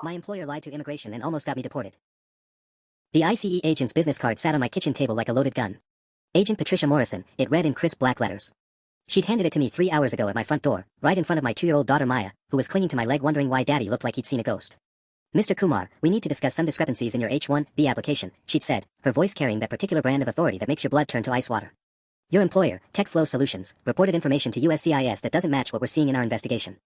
My employer lied to immigration and almost got me deported. The ICE agent's business card sat on my kitchen table like a loaded gun. Agent Patricia Morrison, it read in crisp black letters. She'd handed it to me 3 hours ago at my front door, right in front of my 2-year-old daughter Maya, who was clinging to my leg wondering why Daddy looked like he'd seen a ghost. Mr. Kumar, we need to discuss some discrepancies in your H-1B application, she'd said, her voice carrying that particular brand of authority that makes your blood turn to ice water. Your employer, TechFlow Solutions, reported information to USCIS that doesn't match what we're seeing in our investigation.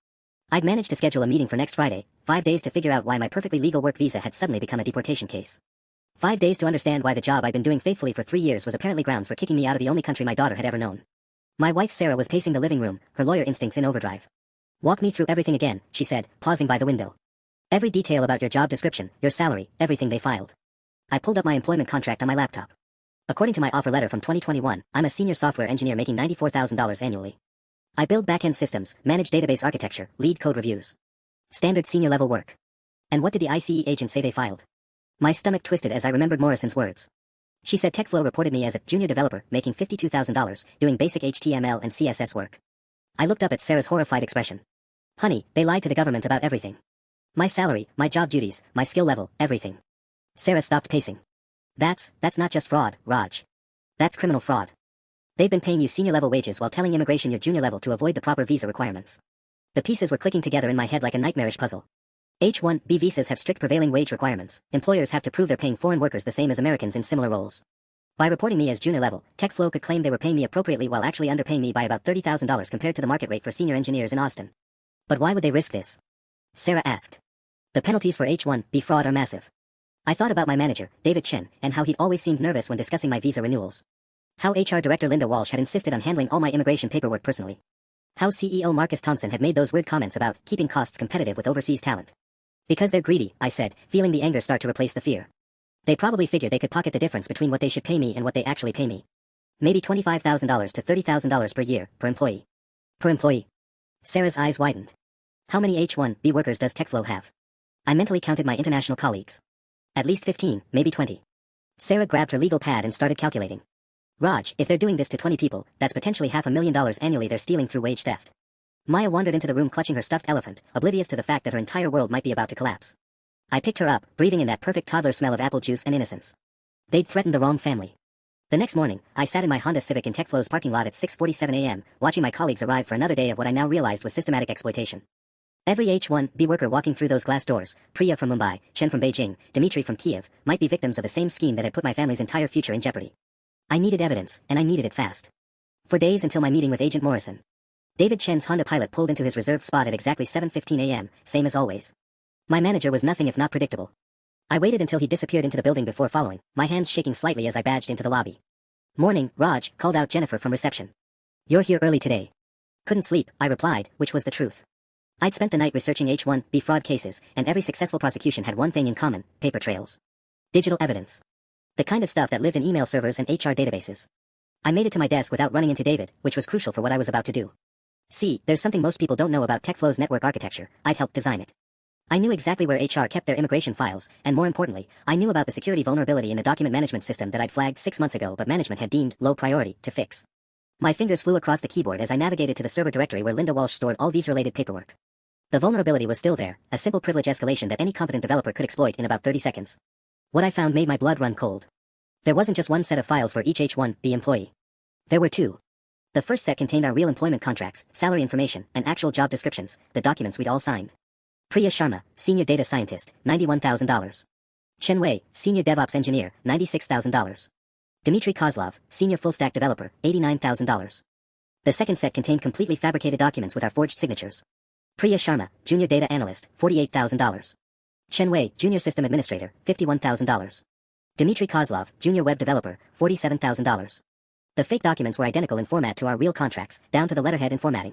I'd managed to schedule a meeting for next Friday, 5 days to figure out why my perfectly legal work visa had suddenly become a deportation case. 5 days to understand why the job I'd been doing faithfully for 3 years was apparently grounds for kicking me out of the only country my daughter had ever known. My wife Sarah was pacing the living room, her lawyer instincts in overdrive. Walk me through everything again, she said, pausing by the window. Every detail about your job description, your salary, everything they filed. I pulled up my employment contract on my laptop. According to my offer letter from 2021, I'm a senior software engineer making $94,000 annually. I build back-end systems, manage database architecture, lead code reviews. Standard senior level work. And what did the ICE agent say they filed? My stomach twisted as I remembered Morrison's words. She said TechFlow reported me as a junior developer making $52,000, doing basic HTML and CSS work. I looked up at Sarah's horrified expression. Honey, they lied to the government about everything. My salary, my job duties, my skill level, everything. Sarah stopped pacing. That's not just fraud, Raj. That's criminal fraud. They've been paying you senior level wages while telling immigration you're junior level to avoid the proper visa requirements. The pieces were clicking together in my head like a nightmarish puzzle. H-1B visas have strict prevailing wage requirements. Employers have to prove they're paying foreign workers the same as Americans in similar roles. By reporting me as junior level, TechFlow could claim they were paying me appropriately while actually underpaying me by about $30,000 compared to the market rate for senior engineers in Austin. But why would they risk this? Sarah asked. The penalties for H-1B fraud are massive. I thought about my manager, David Chen, and how he'd always seemed nervous when discussing my visa renewals. How HR Director Linda Walsh had insisted on handling all my immigration paperwork personally. How CEO Marcus Thompson had made those weird comments about keeping costs competitive with overseas talent. Because they're greedy, I said, feeling the anger start to replace the fear. They probably figured they could pocket the difference between what they should pay me and what they actually pay me. Maybe $25,000 to $30,000 per year, per employee. Per employee. Sarah's eyes widened. How many H-1B workers does TechFlow have? I mentally counted my international colleagues. At least 15, maybe 20. Sarah grabbed her legal pad and started calculating. Raj, if they're doing this to 20 people, that's potentially $500,000 annually they're stealing through wage theft. Maya wandered into the room clutching her stuffed elephant, oblivious to the fact that her entire world might be about to collapse. I picked her up, breathing in that perfect toddler smell of apple juice and innocence. They'd threatened the wrong family. The next morning, I sat in my Honda Civic in TechFlow's parking lot at 6:47 a.m., watching my colleagues arrive for another day of what I now realized was systematic exploitation. Every H-1B worker walking through those glass doors, Priya from Mumbai, Chen from Beijing, Dmitry from Kiev, might be victims of the same scheme that had put my family's entire future in jeopardy. I needed evidence, and I needed it fast. For days until my meeting with Agent Morrison. David Chen's Honda Pilot pulled into his reserved spot at exactly 7:15 a.m., same as always. My manager was nothing if not predictable. I waited until he disappeared into the building before following, my hands shaking slightly as I badged into the lobby. Morning, Raj, called out Jennifer from reception. You're here early today. Couldn't sleep, I replied, which was the truth. I'd spent the night researching H-1B fraud cases, and every successful prosecution had one thing in common, paper trails. Digital evidence. The kind of stuff that lived in email servers and HR databases. I made it to my desk without running into David, which was crucial for what I was about to do. See, there's something most people don't know about TechFlow's network architecture. I'd helped design it. I knew exactly where HR kept their immigration files, and more importantly, I knew about the security vulnerability in the document management system that I'd flagged 6 months ago but management had deemed low priority to fix. My fingers flew across the keyboard as I navigated to the server directory where Linda Walsh stored all visa-related paperwork. The vulnerability was still there, a simple privilege escalation that any competent developer could exploit in about 30 seconds. What I found made my blood run cold. There wasn't just one set of files for each H-1B employee. There were two. The first set contained our real employment contracts, salary information, and actual job descriptions, the documents we'd all signed. Priya Sharma, Senior Data Scientist, $91,000. Chen Wei, Senior DevOps Engineer, $96,000. Dmitry Kozlov, Senior Full-Stack Developer, $89,000. The second set contained completely fabricated documents with our forged signatures. Priya Sharma, Junior Data Analyst, $48,000. Chen Wei, Junior System Administrator, $51,000. Dmitry Kozlov, Junior Web Developer, $47,000. The fake documents were identical in format to our real contracts, down to the letterhead and formatting.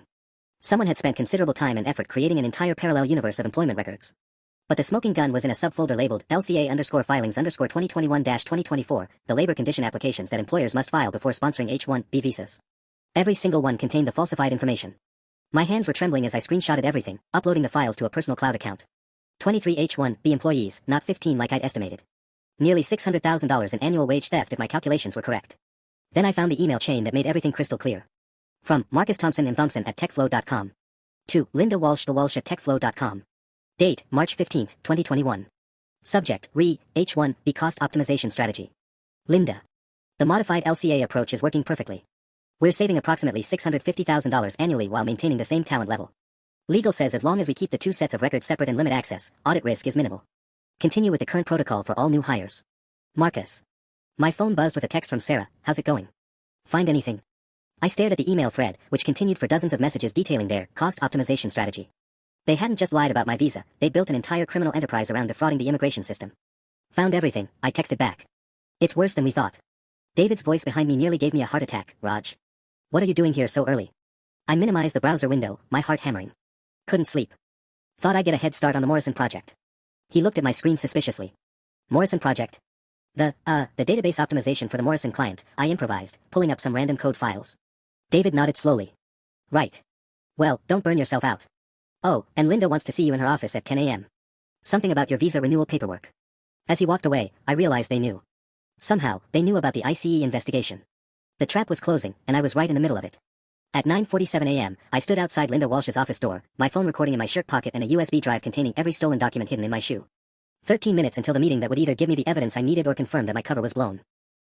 Someone had spent considerable time and effort creating an entire parallel universe of employment records. But the smoking gun was in a subfolder labeled LCA_filings_2021-2024, the labor condition applications that employers must file before sponsoring H-1B visas. Every single one contained the falsified information. My hands were trembling as I screenshotted everything, uploading the files to a personal cloud account. 23 H-1B employees, not 15 like I'd estimated. Nearly $600,000 in annual wage theft if my calculations were correct. Then I found the email chain that made everything crystal clear. From Marcus Thompson and Thompson at techflow.com. To Linda Walsh the Walsh at techflow.com. Date, March 15, 2021. Subject, H1B cost optimization strategy. Linda. The modified LCA approach is working perfectly. We're saving approximately $650,000 annually while maintaining the same talent level. Legal says as long as we keep the two sets of records separate and limit access, audit risk is minimal. Continue with the current protocol for all new hires. Marcus. My phone buzzed with a text from Sarah. How's it going? Find anything? I stared at the email thread, which continued for dozens of messages detailing their cost optimization strategy. They hadn't just lied about my visa, they built an entire criminal enterprise around defrauding the immigration system. Found everything, I texted back. It's worse than we thought. David's voice behind me nearly gave me a heart attack. Raj. What are you doing here so early? I minimized the browser window, my heart hammering. Couldn't sleep. Thought I'd get a head start on the Morrison project. He looked at my screen suspiciously. Morrison project? The database optimization for the Morrison client, I improvised, pulling up some random code files. David nodded slowly. Right. Well, don't burn yourself out. Oh, and Linda wants to see you in her office at 10 a.m. Something about your visa renewal paperwork. As he walked away, I realized they knew. Somehow, they knew about the ICE investigation. The trap was closing, and I was right in the middle of it. At 9:47 a.m., I stood outside Linda Walsh's office door, my phone recording in my shirt pocket and a USB drive containing every stolen document hidden in my shoe. 13 minutes until the meeting that would either give me the evidence I needed or confirm that my cover was blown.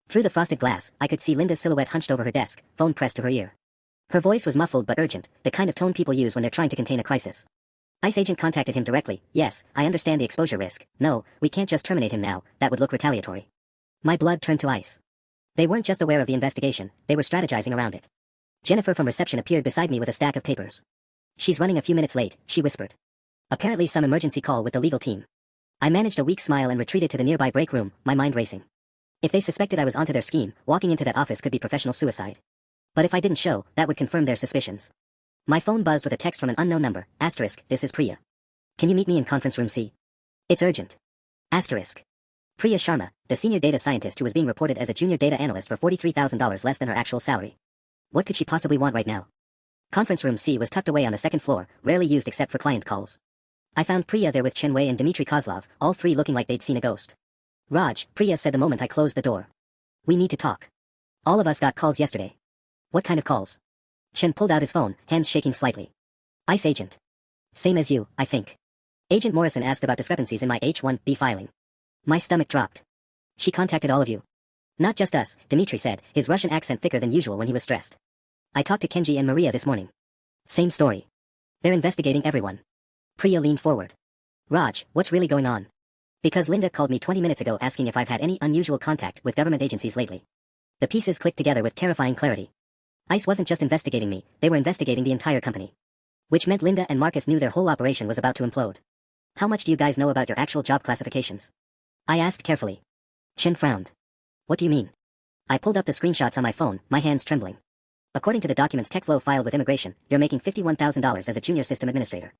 Through the frosted glass, I could see Linda's silhouette hunched over her desk, phone pressed to her ear. Her voice was muffled but urgent, the kind of tone people use when they're trying to contain a crisis. ICE agent contacted him directly. Yes, I understand the exposure risk. No, we can't just terminate him now, that would look retaliatory. My blood turned to ice. They weren't just aware of the investigation, they were strategizing around it. Jennifer from reception appeared beside me with a stack of papers. She's running a few minutes late, she whispered. Apparently some emergency call with the legal team. I managed a weak smile and retreated to the nearby break room, my mind racing. If they suspected I was onto their scheme, walking into that office could be professional suicide. But if I didn't show, that would confirm their suspicions. My phone buzzed with a text from an unknown number. Asterisk, this is Priya. Can you meet me in conference room C? It's urgent. Asterisk. Priya Sharma, the senior data scientist who was being reported as a junior data analyst for $43,000 less than her actual salary. What could she possibly want right now? Conference room C was tucked away on the second floor, rarely used except for client calls. I found Priya there with Chen Wei and Dmitry Kozlov, all three looking like they'd seen a ghost. Raj, Priya said the moment I closed the door. We need to talk. All of us got calls yesterday. What kind of calls? Chen pulled out his phone, hands shaking slightly. ICE agent. Same as you, I think. Agent Morrison asked about discrepancies in my H-1B filing. My stomach dropped. She contacted all of you. Not just us, Dmitry said, his Russian accent thicker than usual when he was stressed. I talked to Kenji and Maria this morning. Same story. They're investigating everyone. Priya leaned forward. Raj, what's really going on? Because Linda called me 20 minutes ago asking if I've had any unusual contact with government agencies lately. The pieces clicked together with terrifying clarity. ICE wasn't just investigating me, they were investigating the entire company. Which meant Linda and Marcus knew their whole operation was about to implode. How much do you guys know about your actual job classifications? I asked carefully. Chen frowned. What do you mean? I pulled up the screenshots on my phone, my hands trembling. According to the documents TechFlow filed with immigration, you're making $51,000 as a junior system administrator.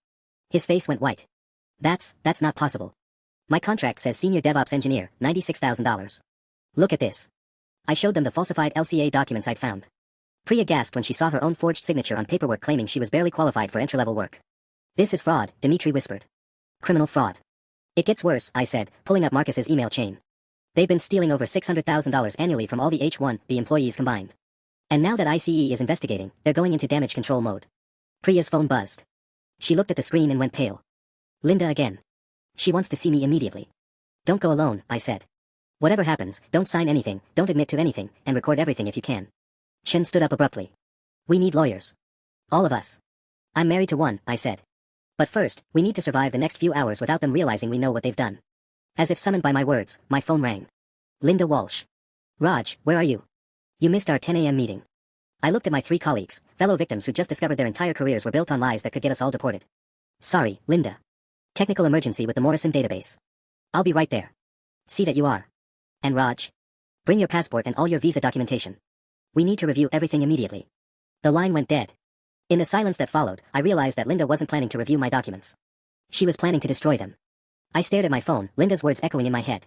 His face went white. That's not possible. My contract says senior DevOps engineer, $96,000. Look at this. I showed them the falsified LCA documents I'd found. Priya gasped when she saw her own forged signature on paperwork claiming she was barely qualified for entry-level work. This is fraud, Dmitry whispered. Criminal fraud. It gets worse, I said, pulling up Marcus's email chain. They've been stealing over $600,000 annually from all the H-1B employees combined. And now that ICE is investigating, they're going into damage control mode. Priya's phone buzzed. She looked at the screen and went pale. Linda again. She wants to see me immediately. Don't go alone, I said. Whatever happens, don't sign anything, don't admit to anything, and record everything if you can. Chen stood up abruptly. We need lawyers. All of us. I'm married to one, I said. But first, we need to survive the next few hours without them realizing we know what they've done. As if summoned by my words, my phone rang. Linda Walsh. Raj, where are you? You missed our 10 a.m. meeting. I looked at my three colleagues, fellow victims who just discovered their entire careers were built on lies that could get us all deported. Sorry, Linda. Technical emergency with the Morrison database. I'll be right there. See that you are. And Raj? Bring your passport and all your visa documentation. We need to review everything immediately. The line went dead. In the silence that followed, I realized that Linda wasn't planning to review my documents. She was planning to destroy them. I stared at my phone, Linda's words echoing in my head.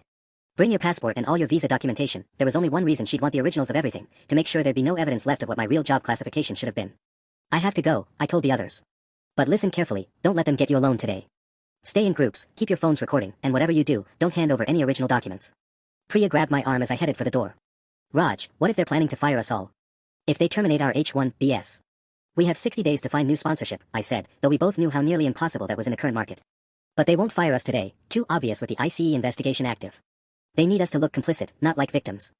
Bring your passport and all your visa documentation. There was only one reason she'd want the originals of everything, to make sure there'd be no evidence left of what my real job classification should have been. I have to go, I told the others. But listen carefully, don't let them get you alone today. Stay in groups, keep your phones recording, and whatever you do, don't hand over any original documents. Priya grabbed my arm as I headed for the door. Raj, what if they're planning to fire us all? If they terminate our H-1Bs? We have 60 days to find new sponsorship, I said, though we both knew how nearly impossible that was in the current market. But they won't fire us today, too obvious with the ICE investigation active. They need us to look complicit, not like victims.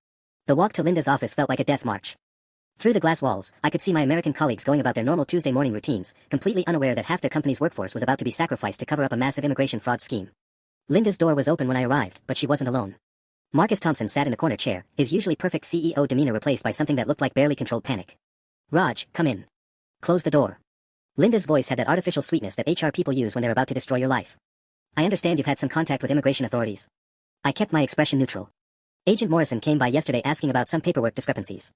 The walk to Linda's office felt like a death march. Through the glass walls, I could see my American colleagues going about their normal Tuesday morning routines, completely unaware that half their company's workforce was about to be sacrificed to cover up a massive immigration fraud scheme. Linda's door was open when I arrived, but she wasn't alone. Marcus Thompson sat in a corner chair, his usually perfect CEO demeanor replaced by something that looked like barely controlled panic. "Raj, come in. Close the door." Linda's voice had that artificial sweetness that HR people use when they're about to destroy your life. "I understand you've had some contact with immigration authorities." I kept my expression neutral. "Agent Morrison came by yesterday asking about some paperwork discrepancies."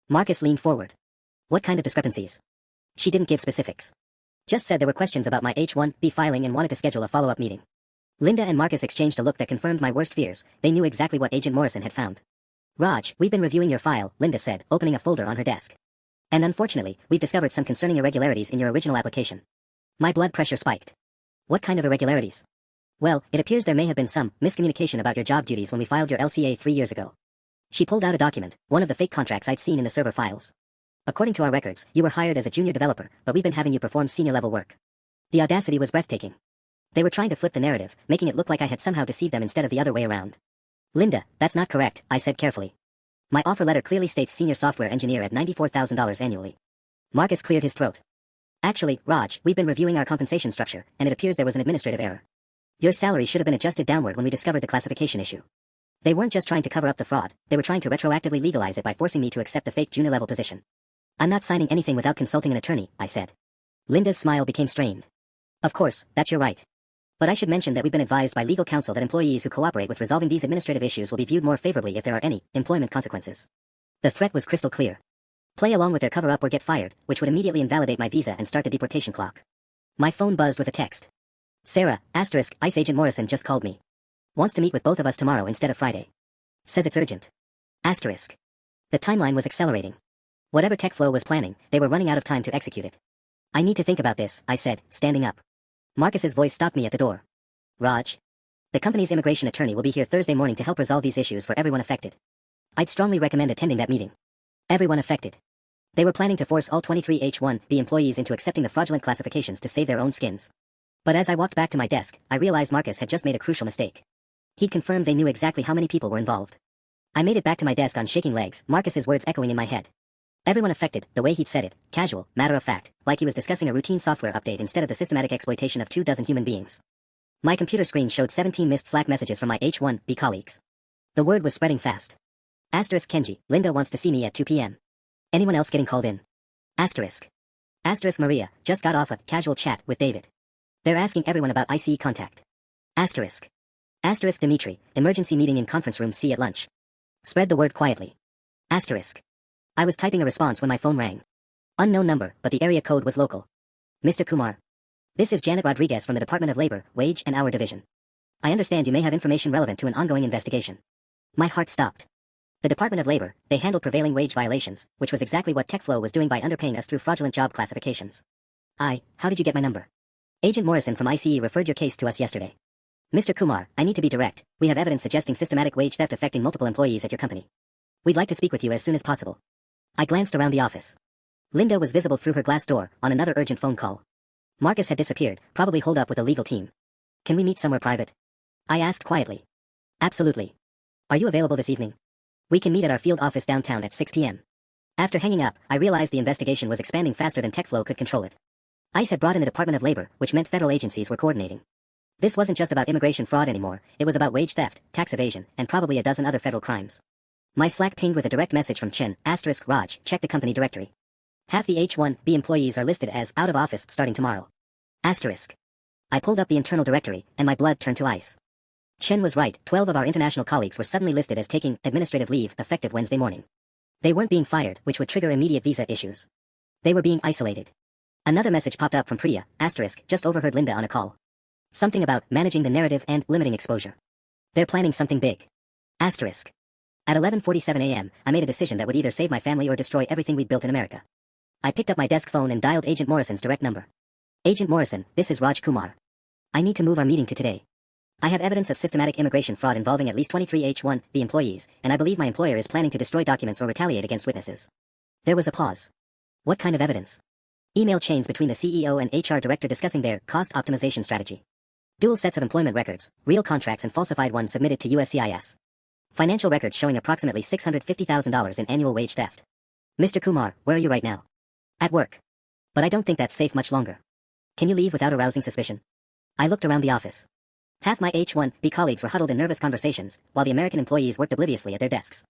Marcus leaned forward. "What kind of discrepancies?" She didn't give specifics. Just said there were questions about my H-1B filing and wanted to schedule a follow-up meeting. Linda and Marcus exchanged a look that confirmed my worst fears. They knew exactly what Agent Morrison had found. "Raj, we've been reviewing your file," Linda said, opening a folder on her desk. "And unfortunately, we've discovered some concerning irregularities in your original application." My blood pressure spiked. "What kind of irregularities?" "Well, it appears there may have been some miscommunication about your job duties when we filed your LCA 3 years ago." She pulled out a document, one of the fake contracts I'd seen in the server files. "According to our records, you were hired as a junior developer, but we've been having you perform senior-level work." The audacity was breathtaking. They were trying to flip the narrative, making it look like I had somehow deceived them instead of the other way around. "Linda, that's not correct," I said carefully. "My offer letter clearly states senior software engineer at $94,000 annually." Marcus cleared his throat. "Actually, Raj, we've been reviewing our compensation structure, and it appears there was an administrative error. Your salary should have been adjusted downward when we discovered the classification issue. They weren't just trying to cover up the fraud, they were trying to retroactively legalize it by forcing me to accept the fake junior-level position." "I'm not signing anything without consulting an attorney," I said. Linda's smile became strained. "Of course, that's your right. But I should mention that we've been advised by legal counsel that employees who cooperate with resolving these administrative issues will be viewed more favorably if there are any employment consequences." The threat was crystal clear. Play along with their cover-up or get fired, which would immediately invalidate my visa and start the deportation clock. My phone buzzed with a text. "Sarah, *, ICE Agent Morrison just called me. Wants to meet with both of us tomorrow instead of Friday. Says it's urgent. *. The timeline was accelerating. Whatever tech flow was planning, they were running out of time to execute it. "I need to think about this," I said, standing up. Marcus's voice stopped me at the door. "Raj. The company's immigration attorney will be here Thursday morning to help resolve these issues for everyone affected. I'd strongly recommend attending that meeting." Everyone affected. They were planning to force all 23 H-1B employees into accepting the fraudulent classifications to save their own skins. But as I walked back to my desk, I realized Marcus had just made a crucial mistake. He'd confirmed they knew exactly how many people were involved. I made it back to my desk on shaking legs, Marcus's words echoing in my head. Everyone affected, the way he'd said it, casual, matter of fact, like he was discussing a routine software update instead of the systematic exploitation of 24 human beings. My computer screen showed 17 missed Slack messages from my H-1B colleagues. The word was spreading fast. Kenji, Linda wants to see me at 2 p.m. Anyone else getting called in? Maria, just got off a casual chat with David. They're asking everyone about ICE contact. Dimitri, emergency meeting in conference room C at lunch. Spread the word quietly. I was typing a response when my phone rang. Unknown number, but the area code was local. "Mr. Kumar. This is Janet Rodriguez from the Department of Labor, Wage and Hour Division. I understand you may have information relevant to an ongoing investigation." My heart stopped. The Department of Labor, they handled prevailing wage violations, which was exactly what TechFlow was doing by underpaying us through fraudulent job classifications. How did you get my number?" "Agent Morrison from ICE referred your case to us yesterday." "Mr. Kumar, I need to be direct. We have evidence suggesting systematic wage theft affecting multiple employees at your company. We'd like to speak with you as soon as possible." I glanced around the office. Linda was visible through her glass door, on another urgent phone call. Marcus had disappeared, probably holed up with a legal team. "Can we meet somewhere private?" I asked quietly. "Absolutely. Are you available this evening?" "We can meet at our field office downtown at 6 p.m. After hanging up, I realized the investigation was expanding faster than TechFlow could control it. ICE had brought in the Department of Labor, which meant federal agencies were coordinating. This wasn't just about immigration fraud anymore, it was about wage theft, tax evasion, and probably a dozen other federal crimes. My Slack pinged with a direct message from Chen, *Raj, check the company directory. Half the H-1B employees are listed as out of office starting tomorrow. I pulled up the internal directory, and my blood turned to ice. Chen was right, 12 of our international colleagues were suddenly listed as taking administrative leave effective Wednesday morning. They weren't being fired, which would trigger immediate visa issues. They were being isolated. Another message popped up from Priya, *, just overheard Linda on a call. Something about managing the narrative and limiting exposure. They're planning something big. At 11:47 a.m., I made a decision that would either save my family or destroy everything we'd built in America. I picked up my desk phone and dialed Agent Morrison's direct number. "Agent Morrison, this is Raj Kumar. I need to move our meeting to today. I have evidence of systematic immigration fraud involving at least 23 H-1B employees, and I believe my employer is planning to destroy documents or retaliate against witnesses." There was a pause. "What kind of evidence?" "Email chains between the CEO and HR director discussing their cost optimization strategy." Dual sets of employment records, real contracts and falsified ones submitted to USCIS. Financial records showing approximately $650,000 in annual wage theft. Mr. Kumar, where are you right now? At work. But I don't think that's safe much longer. Can you leave without arousing suspicion? I looked around the office. Half my H1B colleagues were huddled in nervous conversations, while the American employees worked obliviously at their desks.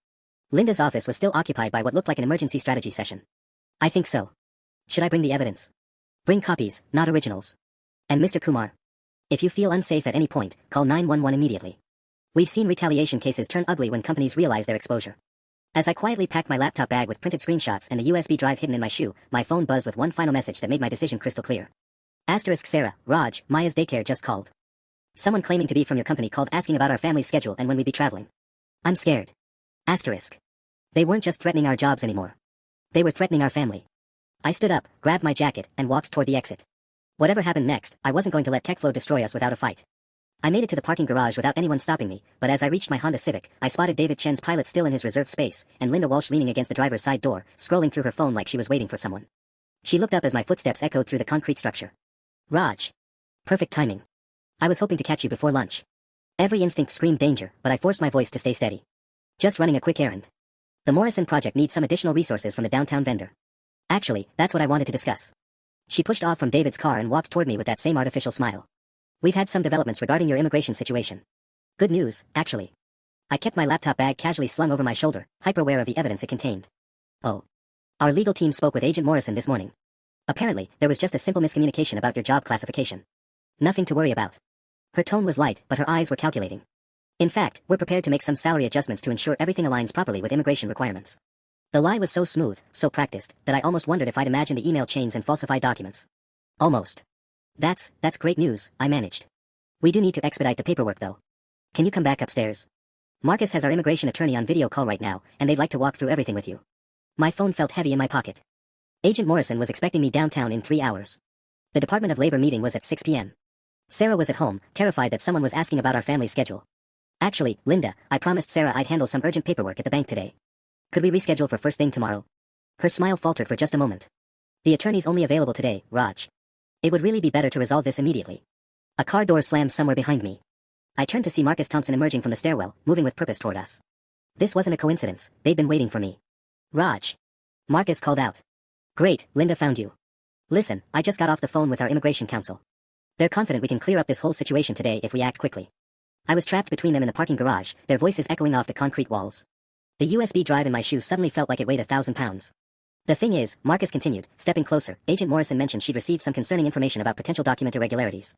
Linda's office was still occupied by what looked like an emergency strategy session. I think so. Should I bring the evidence? Bring copies, not originals. And Mr. Kumar, if you feel unsafe at any point, call 911 immediately. We've seen retaliation cases turn ugly when companies realize their exposure. As I quietly packed my laptop bag with printed screenshots and a USB drive hidden in my shoe, my phone buzzed with one final message that made my decision crystal clear. Asterisk Sarah, Raj, Maya's daycare just called. Someone claiming to be from your company called asking about our family's schedule and when we'd be traveling. I'm scared. Asterisk. They weren't just threatening our jobs anymore. They were threatening our family. I stood up, grabbed my jacket, and walked toward the exit. Whatever happened next, I wasn't going to let TechFlow destroy us without a fight. I made it to the parking garage without anyone stopping me, but as I reached my Honda Civic, I spotted David Chen's Pilot still in his reserved space, and Linda Walsh leaning against the driver's side door, scrolling through her phone like she was waiting for someone. She looked up as my footsteps echoed through the concrete structure. Raj. Perfect timing. I was hoping to catch you before lunch. Every instinct screamed danger, but I forced my voice to stay steady. Just running a quick errand. The Morrison project needs some additional resources from the downtown vendor. Actually, that's what I wanted to discuss. She pushed off from David's car and walked toward me with that same artificial smile. We've had some developments regarding your immigration situation. Good news, actually. I kept my laptop bag casually slung over my shoulder, hyper-aware of the evidence it contained. Oh. Our legal team spoke with Agent Morrison this morning. Apparently, there was just a simple miscommunication about your job classification. Nothing to worry about. Her tone was light, but her eyes were calculating. In fact, we're prepared to make some salary adjustments to ensure everything aligns properly with immigration requirements. The lie was so smooth, so practiced, that I almost wondered if I'd imagined the email chains and falsified documents. Almost. That's great news, I managed. We do need to expedite the paperwork though. Can you come back upstairs? Marcus has our immigration attorney on video call right now, and they'd like to walk through everything with you. My phone felt heavy in my pocket. Agent Morrison was expecting me downtown in 3 hours. The Department of Labor meeting was at 6 p.m. Sarah was at home, terrified that someone was asking about our family schedule. Actually, Linda, I promised Sarah I'd handle some urgent paperwork at the bank today. Could we reschedule for first thing tomorrow? Her smile faltered for just a moment. The attorney's only available today, Raj. It would really be better to resolve this immediately. A car door slammed somewhere behind me. I turned to see Marcus Thompson emerging from the stairwell, moving with purpose toward us. This wasn't a coincidence, they'd been waiting for me. Raj. Marcus called out. Great, Linda found you. Listen, I just got off the phone with our immigration counsel. They're confident we can clear up this whole situation today if we act quickly. I was trapped between them in the parking garage, their voices echoing off the concrete walls. The USB drive in my shoe suddenly felt like it weighed 1,000 pounds. The thing is, Marcus continued, stepping closer, Agent Morrison mentioned she'd received some concerning information about potential document irregularities.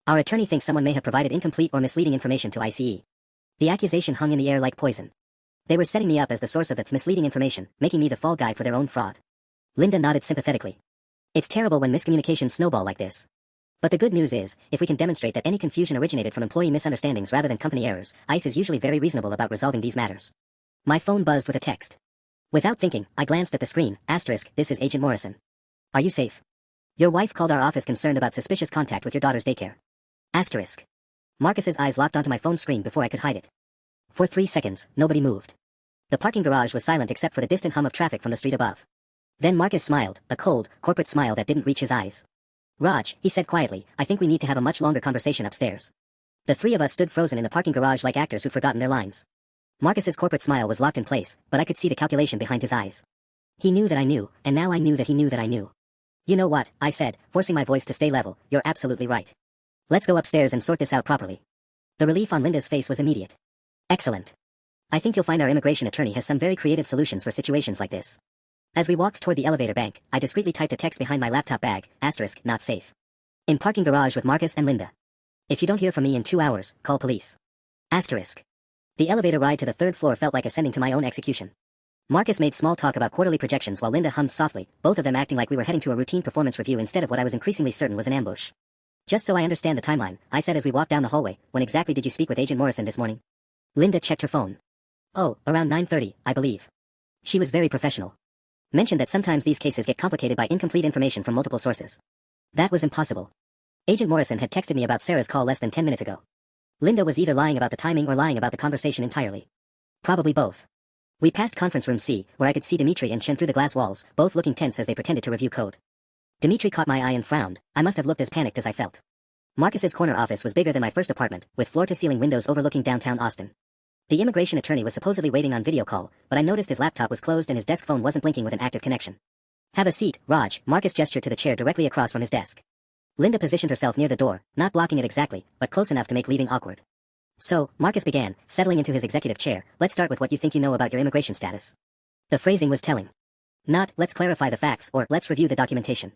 Our attorney thinks someone may have provided incomplete or misleading information to ICE. The accusation hung in the air like poison. They were setting me up as the source of the misleading information, making me the fall guy for their own fraud. Linda nodded sympathetically. It's terrible when miscommunications snowball like this. But the good news is, if we can demonstrate that any confusion originated from employee misunderstandings rather than company errors, ICE is usually very reasonable about resolving these matters. My phone buzzed with a text. Without thinking, I glanced at the screen, asterisk, this is Agent Morrison. Are you safe? Your wife called our office concerned about suspicious contact with your daughter's daycare. Asterisk. Marcus's eyes locked onto my phone screen before I could hide it. For 3 seconds, nobody moved. The parking garage was silent except for the distant hum of traffic from the street above. Then Marcus smiled, a cold, corporate smile that didn't reach his eyes. Raj, he said quietly, I think we need to have a much longer conversation upstairs. The three of us stood frozen in the parking garage like actors who'd forgotten their lines. Marcus's corporate smile was locked in place, but I could see the calculation behind his eyes. He knew that I knew, and now I knew that he knew that I knew. You know what, I said, forcing my voice to stay level, you're absolutely right. Let's go upstairs and sort this out properly. The relief on Linda's face was immediate. Excellent. I think you'll find our immigration attorney has some very creative solutions for situations like this. As we walked toward the elevator bank, I discreetly typed a text behind my laptop bag, asterisk, not safe. In parking garage with Marcus and Linda. If you don't hear from me in 2 hours, call police. Asterisk. The elevator ride to the 3rd floor felt like ascending to my own execution. Marcus made small talk about quarterly projections while Linda hummed softly, both of them acting like we were heading to a routine performance review instead of what I was increasingly certain was an ambush. Just so I understand the timeline, I said as we walked down the hallway, when exactly did you speak with Agent Morrison this morning? Linda checked her phone. Oh, around 9:30, I believe. She was very professional. Mentioned that sometimes these cases get complicated by incomplete information from multiple sources. That was impossible. Agent Morrison had texted me about Sarah's call less than 10 minutes ago. Linda was either lying about the timing or lying about the conversation entirely. Probably both. We passed conference room C, where I could see Dimitri and Chen through the glass walls, both looking tense as they pretended to review code. Dimitri caught my eye and frowned. I must have looked as panicked as I felt. Marcus's corner office was bigger than my first apartment, with floor-to-ceiling windows overlooking downtown Austin. The immigration attorney was supposedly waiting on video call, but I noticed his laptop was closed and his desk phone wasn't blinking with an active connection. Have a seat, Raj. Marcus gestured to the chair directly across from his desk. Linda positioned herself near the door, not blocking it exactly, but close enough to make leaving awkward. So, Marcus began, settling into his executive chair. Let's start with what you think you know about your immigration status. The phrasing was telling. Not, let's clarify the facts, or let's review the documentation.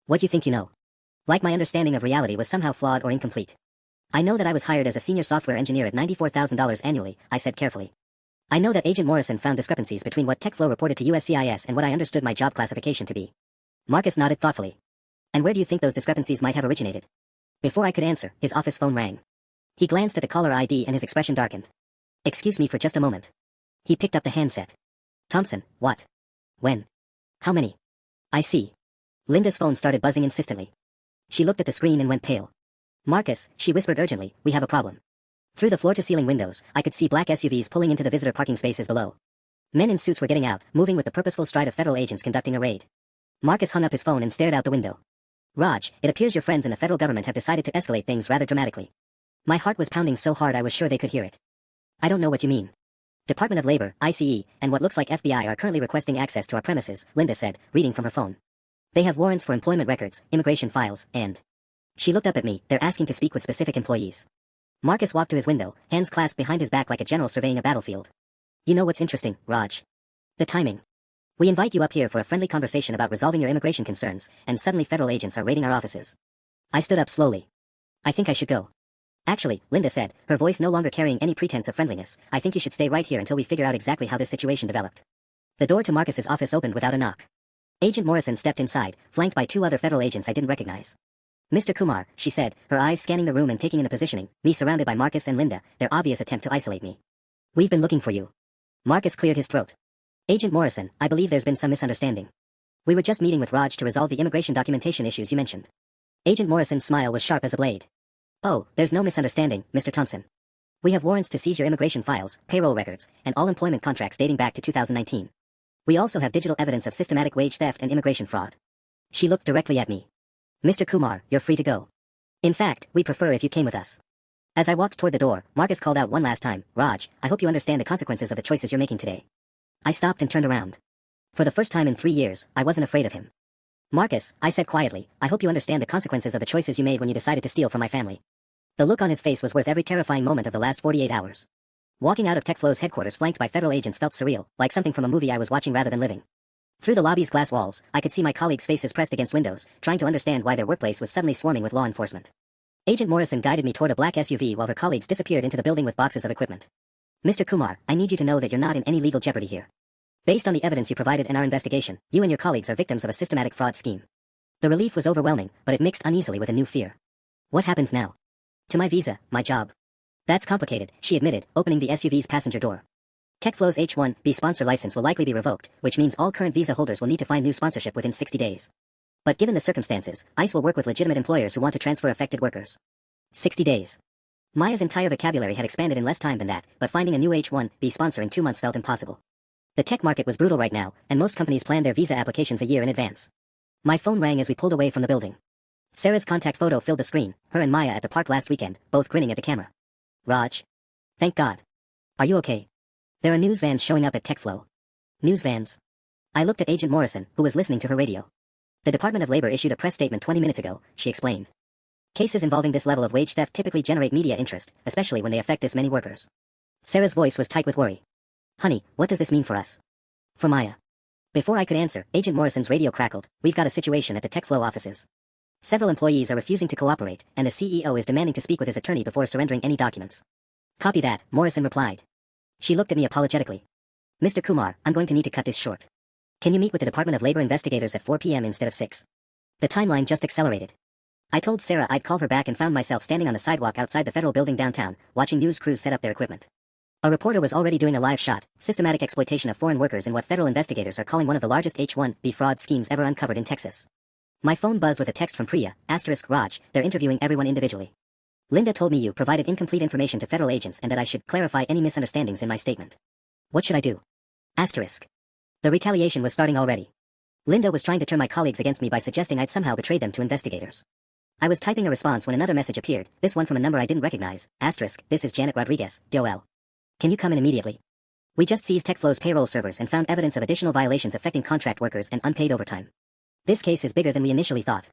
What you think you know. Like my understanding of reality was somehow flawed or incomplete. I know that I was hired as a senior software engineer at $94,000 annually, I said carefully. I know that Agent Morrison found discrepancies between what TechFlow reported to USCIS and what I understood my job classification to be. Marcus nodded thoughtfully. And where do you think those discrepancies might have originated? Before I could answer, his office phone rang. He glanced at the caller ID and his expression darkened. Excuse me for just a moment. He picked up the handset. Thompson, what? When? How many? I see. Linda's phone started buzzing insistently. She looked at the screen and went pale. Marcus, she whispered urgently, we have a problem. Through the floor-to-ceiling windows, I could see black SUVs pulling into the visitor parking spaces below. Men in suits were getting out, moving with the purposeful stride of federal agents conducting a raid. Marcus hung up his phone and stared out the window. Raj, it appears your friends in the federal government have decided to escalate things rather dramatically. My heart was pounding so hard I was sure they could hear it. I don't know what you mean. Department of Labor, ICE, and what looks like FBI are currently requesting access to our premises, Linda said, reading from her phone. They have warrants for employment records, immigration files, and... She looked up at me. They're asking to speak with specific employees. Marcus walked to his window, hands clasped behind his back like a general surveying a battlefield. You know what's interesting, Raj? The timing. We invite you up here for a friendly conversation about resolving your immigration concerns, and suddenly federal agents are raiding our offices. I stood up slowly. I think I should go. Actually, Linda said, her voice no longer carrying any pretense of friendliness, I think you should stay right here until we figure out exactly how this situation developed. The door to Marcus's office opened without a knock. Agent Morrison stepped inside, flanked by two other federal agents I didn't recognize. Mr. Kumar, she said, her eyes scanning the room and taking in a positioning, me surrounded by Marcus and Linda, their obvious attempt to isolate me. We've been looking for you. Marcus cleared his throat. Agent Morrison, I believe there's been some misunderstanding. We were just meeting with Raj to resolve the immigration documentation issues you mentioned. Agent Morrison's smile was sharp as a blade. Oh, there's no misunderstanding, Mr. Thompson. We have warrants to seize your immigration files, payroll records, and all employment contracts dating back to 2019. We also have digital evidence of systematic wage theft and immigration fraud. She looked directly at me. Mr. Kumar, you're free to go. In fact, we'd prefer if you came with us. As I walked toward the door, Marcus called out one last time, Raj, I hope you understand the consequences of the choices you're making today. I stopped and turned around. For the first time in 3 years, I wasn't afraid of him. Marcus, I said quietly, I hope you understand the consequences of the choices you made when you decided to steal from my family. The look on his face was worth every terrifying moment of the last 48 hours. Walking out of TechFlow's headquarters flanked by federal agents felt surreal, like something from a movie I was watching rather than living. Through the lobby's glass walls, I could see my colleagues' faces pressed against windows, trying to understand why their workplace was suddenly swarming with law enforcement. Agent Morrison guided me toward a black SUV while her colleagues disappeared into the building with boxes of equipment. Mr. Kumar, I need you to know that you're not in any legal jeopardy here. Based on the evidence you provided in our investigation, you and your colleagues are victims of a systematic fraud scheme. The relief was overwhelming, but it mixed uneasily with a new fear. What happens now? To my visa, my job. That's complicated, she admitted, opening the SUV's passenger door. TechFlow's H-1B sponsor license will likely be revoked, which means all current visa holders will need to find new sponsorship within 60 days. But given the circumstances, ICE will work with legitimate employers who want to transfer affected workers. 60 days. Maya's entire vocabulary had expanded in less time than that, but finding a new H-1B sponsor in 2 months felt impossible. The tech market was brutal right now, and most companies planned their visa applications a year in advance. My phone rang as we pulled away from the building. Sarah's contact photo filled the screen, her and Maya at the park last weekend, both grinning at the camera. Raj. Thank God. Are you okay? There are news vans showing up at TechFlow. News vans. I looked at Agent Morrison, who was listening to her radio. The Department of Labor issued a press statement 20 minutes ago, she explained. Cases involving this level of wage theft typically generate media interest, especially when they affect this many workers. Sarah's voice was tight with worry. Honey, what does this mean for us? For Maya. Before I could answer, Agent Morrison's radio crackled. We've got a situation at the TechFlow offices. Several employees are refusing to cooperate, and the CEO is demanding to speak with his attorney before surrendering any documents. Copy that, Morrison replied. She looked at me apologetically. Mr. Kumar, I'm going to need to cut this short. Can you meet with the Department of Labor investigators at 4 p.m. instead of 6? The timeline just accelerated. I told Sarah I'd call her back and found myself standing on the sidewalk outside the federal building downtown, watching news crews set up their equipment. A reporter was already doing a live shot, systematic exploitation of foreign workers in what federal investigators are calling one of the largest H-1B fraud schemes ever uncovered in Texas. My phone buzzed with a text from Priya, Raj, they're interviewing everyone individually. Linda told me you provided incomplete information to federal agents and that I should clarify any misunderstandings in my statement. What should I do? The retaliation was starting already. Linda was trying to turn my colleagues against me by suggesting I'd somehow betrayed them to investigators. I was typing a response when another message appeared, this one from a number I didn't recognize. Asterisk, this is Janet Rodriguez, DOL. Can you come in immediately? We just seized TechFlow's payroll servers and found evidence of additional violations affecting contract workers and unpaid overtime. This case is bigger than we initially thought.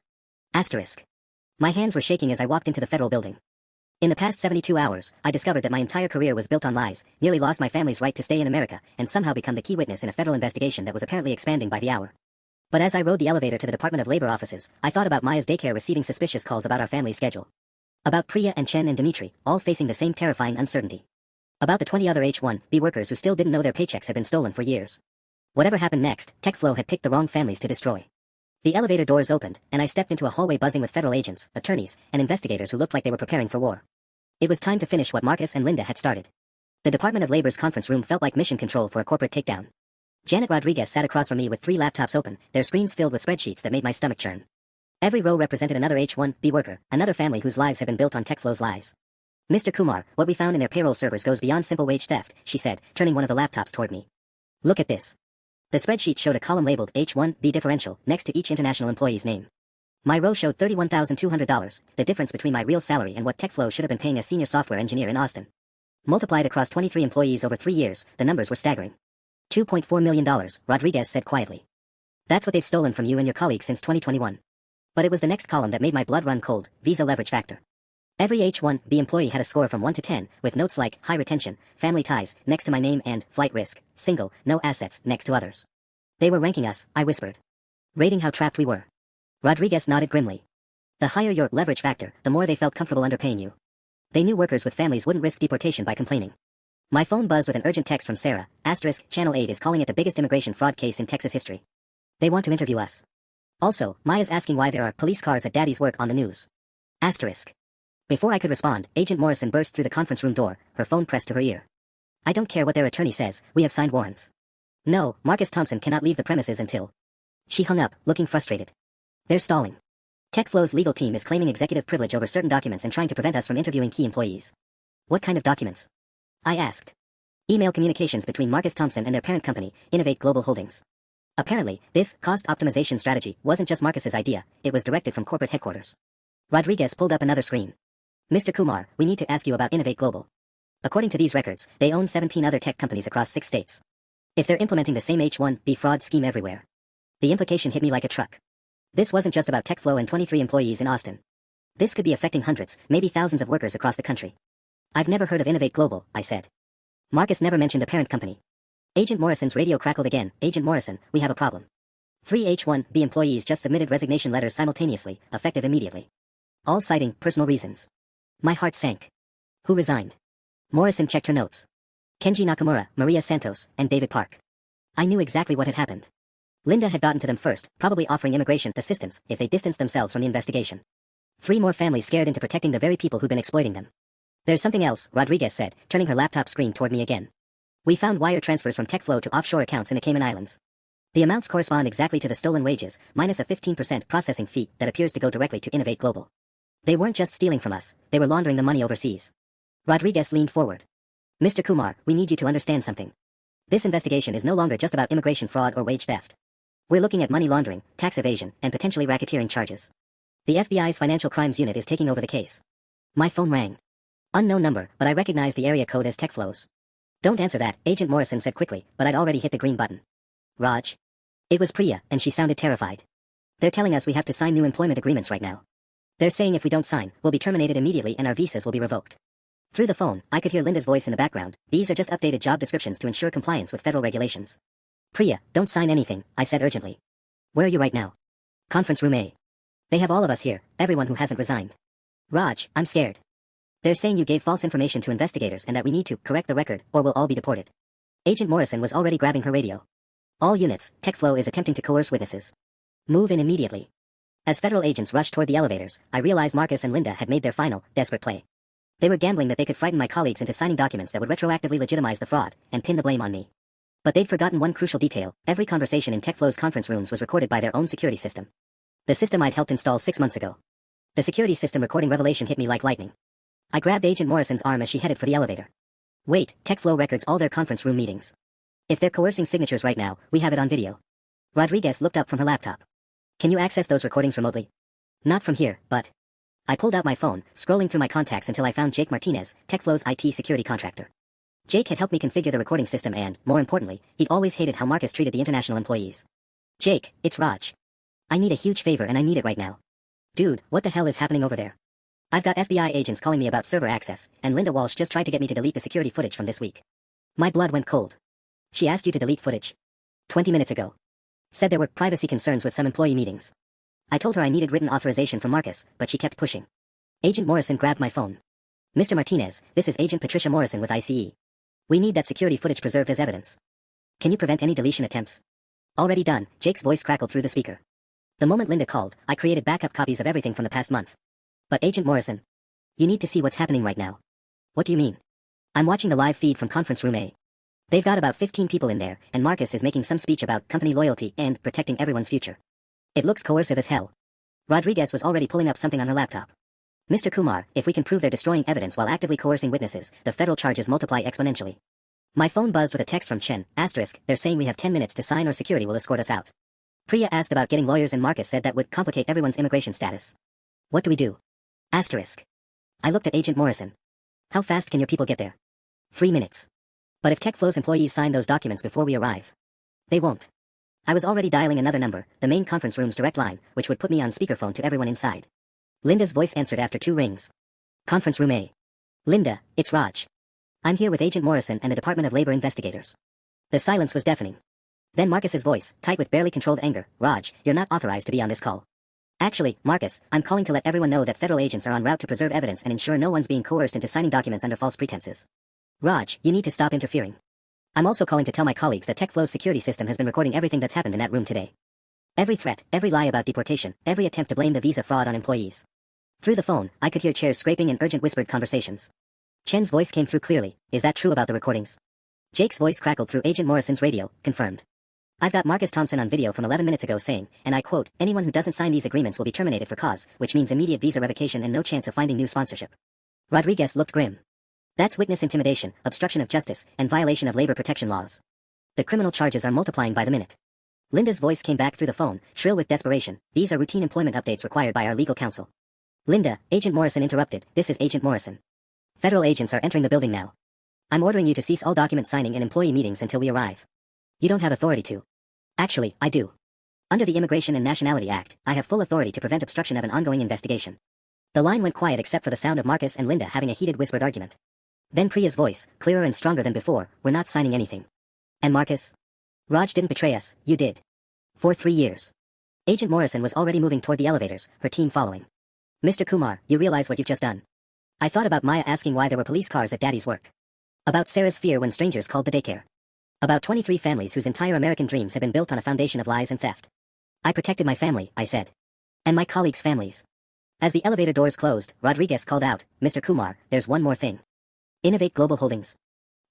Asterisk. My hands were shaking as I walked into the federal building. In the past 72 hours, I discovered that my entire career was built on lies, nearly lost my family's right to stay in America, and somehow become the key witness in a federal investigation that was apparently expanding by the hour. But as I rode the elevator to the Department of Labor offices, I thought about Maya's daycare receiving suspicious calls about our family's schedule. About Priya and Chen and Dimitri, all facing the same terrifying uncertainty. About the 20 other H-1B workers who still didn't know their paychecks had been stolen for years. Whatever happened next, TechFlow had picked the wrong families to destroy. The elevator doors opened, and I stepped into a hallway buzzing with federal agents, attorneys, and investigators who looked like they were preparing for war. It was time to finish what Marcus and Linda had started. The Department of Labor's conference room felt like mission control for a corporate takedown. Janet Rodriguez sat across from me with 3 laptops open, their screens filled with spreadsheets that made my stomach churn. Every row represented another H-1B worker, another family whose lives had been built on TechFlow's lies. Mr. Kumar, what we found in their payroll servers goes beyond simple wage theft, she said, turning one of the laptops toward me. Look at this. The spreadsheet showed a column labeled H-1B differential next to each international employee's name. My row showed $31,200, the difference between my real salary and what TechFlow should have been paying a senior software engineer in Austin. Multiplied across 23 employees over 3 years, the numbers were staggering. $2.4 million, Rodriguez said quietly. That's what they've stolen from you and your colleagues since 2021. But it was the next column that made my blood run cold, Visa leverage factor. Every H-1B employee had a score from 1 to 10, with notes like, high retention, family ties, next to my name and, flight risk, single, no assets, next to others. They were ranking us, I whispered. Rating how trapped we were. Rodriguez nodded grimly. The higher your leverage factor, the more they felt comfortable underpaying you. They knew workers with families wouldn't risk deportation by complaining. My phone buzzed with an urgent text from Sarah, asterisk, Channel 8 is calling it the biggest immigration fraud case in Texas history. They want to interview us. Also, Maya's asking why there are police cars at Daddy's work on the news. Asterisk. Before I could respond, Agent Morrison burst through the conference room door, her phone pressed to her ear. I don't care what their attorney says, we have signed warrants. No, Marcus Thompson cannot leave the premises until... She hung up, looking frustrated. They're stalling. TechFlow's legal team is claiming executive privilege over certain documents and trying to prevent us from interviewing key employees. What kind of documents? I asked. Email communications between Marcus Thompson and their parent company, Innovate Global Holdings. Apparently, this cost optimization strategy wasn't just Marcus's idea, it was directed from corporate headquarters. Rodriguez pulled up another screen. Mr. Kumar, we need to ask you about Innovate Global. According to these records, they own 17 other tech companies across 6 states. If they're implementing the same H-1B fraud scheme everywhere. The implication hit me like a truck. This wasn't just about TechFlow and 23 employees in Austin. This could be affecting hundreds, maybe thousands of workers across the country. I've never heard of Innovate Global, I said. Marcus never mentioned a parent company. Agent Morrison's radio crackled again. Agent Morrison, we have a problem. 3 H-1B employees just submitted resignation letters simultaneously, effective immediately. All citing personal reasons. My heart sank. Who resigned? Morrison checked her notes. Kenji Nakamura, Maria Santos, and David Park. I knew exactly what had happened. Linda had gotten to them first, probably offering immigration assistance if they distanced themselves from the investigation. 3 more families scared into protecting the very people who'd been exploiting them. There's something else, Rodriguez said, turning her laptop screen toward me again. We found wire transfers from TechFlow to offshore accounts in the Cayman Islands. The amounts correspond exactly to the stolen wages, minus a 15% processing fee that appears to go directly to Innovate Global. They weren't just stealing from us, they were laundering the money overseas. Rodriguez leaned forward. Mr. Kumar, we need you to understand something. This investigation is no longer just about immigration fraud or wage theft. We're looking at money laundering, tax evasion, and potentially racketeering charges. The FBI's Financial Crimes Unit is taking over the case. My phone rang. Unknown number, but I recognized the area code as TechFlow's. Don't answer that, Agent Morrison said quickly, but I'd already hit the green button. Raj. It was Priya, and she sounded terrified. They're telling us we have to sign new employment agreements right now. They're saying if we don't sign, we'll be terminated immediately and our visas will be revoked. Through the phone, I could hear Linda's voice in the background. These are just updated job descriptions to ensure compliance with federal regulations. Priya, don't sign anything, I said urgently. Where are you right now? Conference room A. They have all of us here, everyone who hasn't resigned. Raj, I'm scared. They're saying you gave false information to investigators and that we need to correct the record or we'll all be deported. Agent Morrison was already grabbing her radio. All units, TechFlow is attempting to coerce witnesses. Move in immediately. As federal agents rushed toward the elevators, I realized Marcus and Linda had made their final, desperate play. They were gambling that they could frighten my colleagues into signing documents that would retroactively legitimize the fraud and pin the blame on me. But they'd forgotten one crucial detail. Every conversation in TechFlow's conference rooms was recorded by their own security system. The system I'd helped install 6 months ago. The security system recording revelation hit me like lightning. I grabbed Agent Morrison's arm as she headed for the elevator. Wait, TechFlow records all their conference room meetings. If they're coercing signatures right now, we have it on video. Rodriguez looked up from her laptop. Can you access those recordings remotely? Not from here, but... I pulled out my phone, scrolling through my contacts until I found Jake Martinez, TechFlow's IT security contractor. Jake had helped me configure the recording system and, more importantly, he'd always hated how Marcus treated the international employees. Jake, it's Raj. I need a huge favor and I need it right now. Dude, what the hell is happening over there? I've got FBI agents calling me about server access, and Linda Walsh just tried to get me to delete the security footage from this week. My blood went cold. She asked you to delete footage? 20 minutes ago. Said there were privacy concerns with some employee meetings. I told her I needed written authorization from Marcus, but she kept pushing. Agent Morrison grabbed my phone. Mr. Martinez, this is Agent Patricia Morrison with ICE. We need that security footage preserved as evidence. Can you prevent any deletion attempts? Already done, Jake's voice crackled through the speaker. The moment Linda called, I created backup copies of everything from the past month. But Agent Morrison, you need to see what's happening right now. What do you mean? I'm watching the live feed from conference room A. They've got about 15 people in there, and Marcus is making some speech about company loyalty and protecting everyone's future. It looks coercive as hell. Rodriguez was already pulling up something on her laptop. Mr. Kumar, if we can prove they're destroying evidence while actively coercing witnesses, the federal charges multiply exponentially. My phone buzzed with a text from Chen, asterisk, they're saying we have 10 minutes to sign or security will escort us out. Priya asked about getting lawyers and Marcus said that would complicate everyone's immigration status. What do we do? Asterisk. I looked at Agent Morrison. How fast can your people get there? 3 minutes. But if TechFlow's employees sign those documents before we arrive, they won't. I was already dialing another number, the main conference room's direct line, which would put me on speakerphone to everyone inside. Linda's voice answered after 2 rings. Conference room A. Linda, it's Raj. I'm here with Agent Morrison and the Department of Labor investigators. The silence was deafening. Then Marcus's voice, tight with barely controlled anger, Raj, you're not authorized to be on this call. Actually, Marcus, I'm calling to let everyone know that federal agents are en route to preserve evidence and ensure no one's being coerced into signing documents under false pretenses. Raj, you need to stop interfering. I'm also calling to tell my colleagues that TechFlow's security system has been recording everything that's happened in that room today. Every threat, every lie about deportation, every attempt to blame the visa fraud on employees. Through the phone, I could hear chairs scraping and urgent whispered conversations. Chen's voice came through clearly, is that true about the recordings? Jake's voice crackled through Agent Morrison's radio, confirmed. I've got Marcus Thompson on video from 11 minutes ago saying, and I quote, anyone who doesn't sign these agreements will be terminated for cause, which means immediate visa revocation and no chance of finding new sponsorship. Rodriguez looked grim. That's witness intimidation, obstruction of justice, and violation of labor protection laws. The criminal charges are multiplying by the minute. Linda's voice came back through the phone, shrill with desperation. These are routine employment updates required by our legal counsel. Linda, Agent Morrison interrupted, this is Agent Morrison. Federal agents are entering the building now. I'm ordering you to cease all document signing and employee meetings until we arrive. You don't have authority to. Actually, I do. Under the Immigration and Nationality Act, I have full authority to prevent obstruction of an ongoing investigation. The line went quiet except for the sound of Marcus and Linda having a heated whispered argument. Then Priya's voice, clearer and stronger than before, we're not signing anything. And Marcus? Raj didn't betray us, you did. For 3 years. Agent Morrison was already moving toward the elevators, her team following. Mr. Kumar, you realize what you've just done. I thought about Maya asking why there were police cars at Daddy's work. About Sarah's fear when strangers called the daycare. About 23 families whose entire American dreams had been built on a foundation of lies and theft. I protected my family, I said. And my colleagues' families. As the elevator doors closed, Rodriguez called out, Mr. Kumar, there's one more thing. Innovate Global Holdings.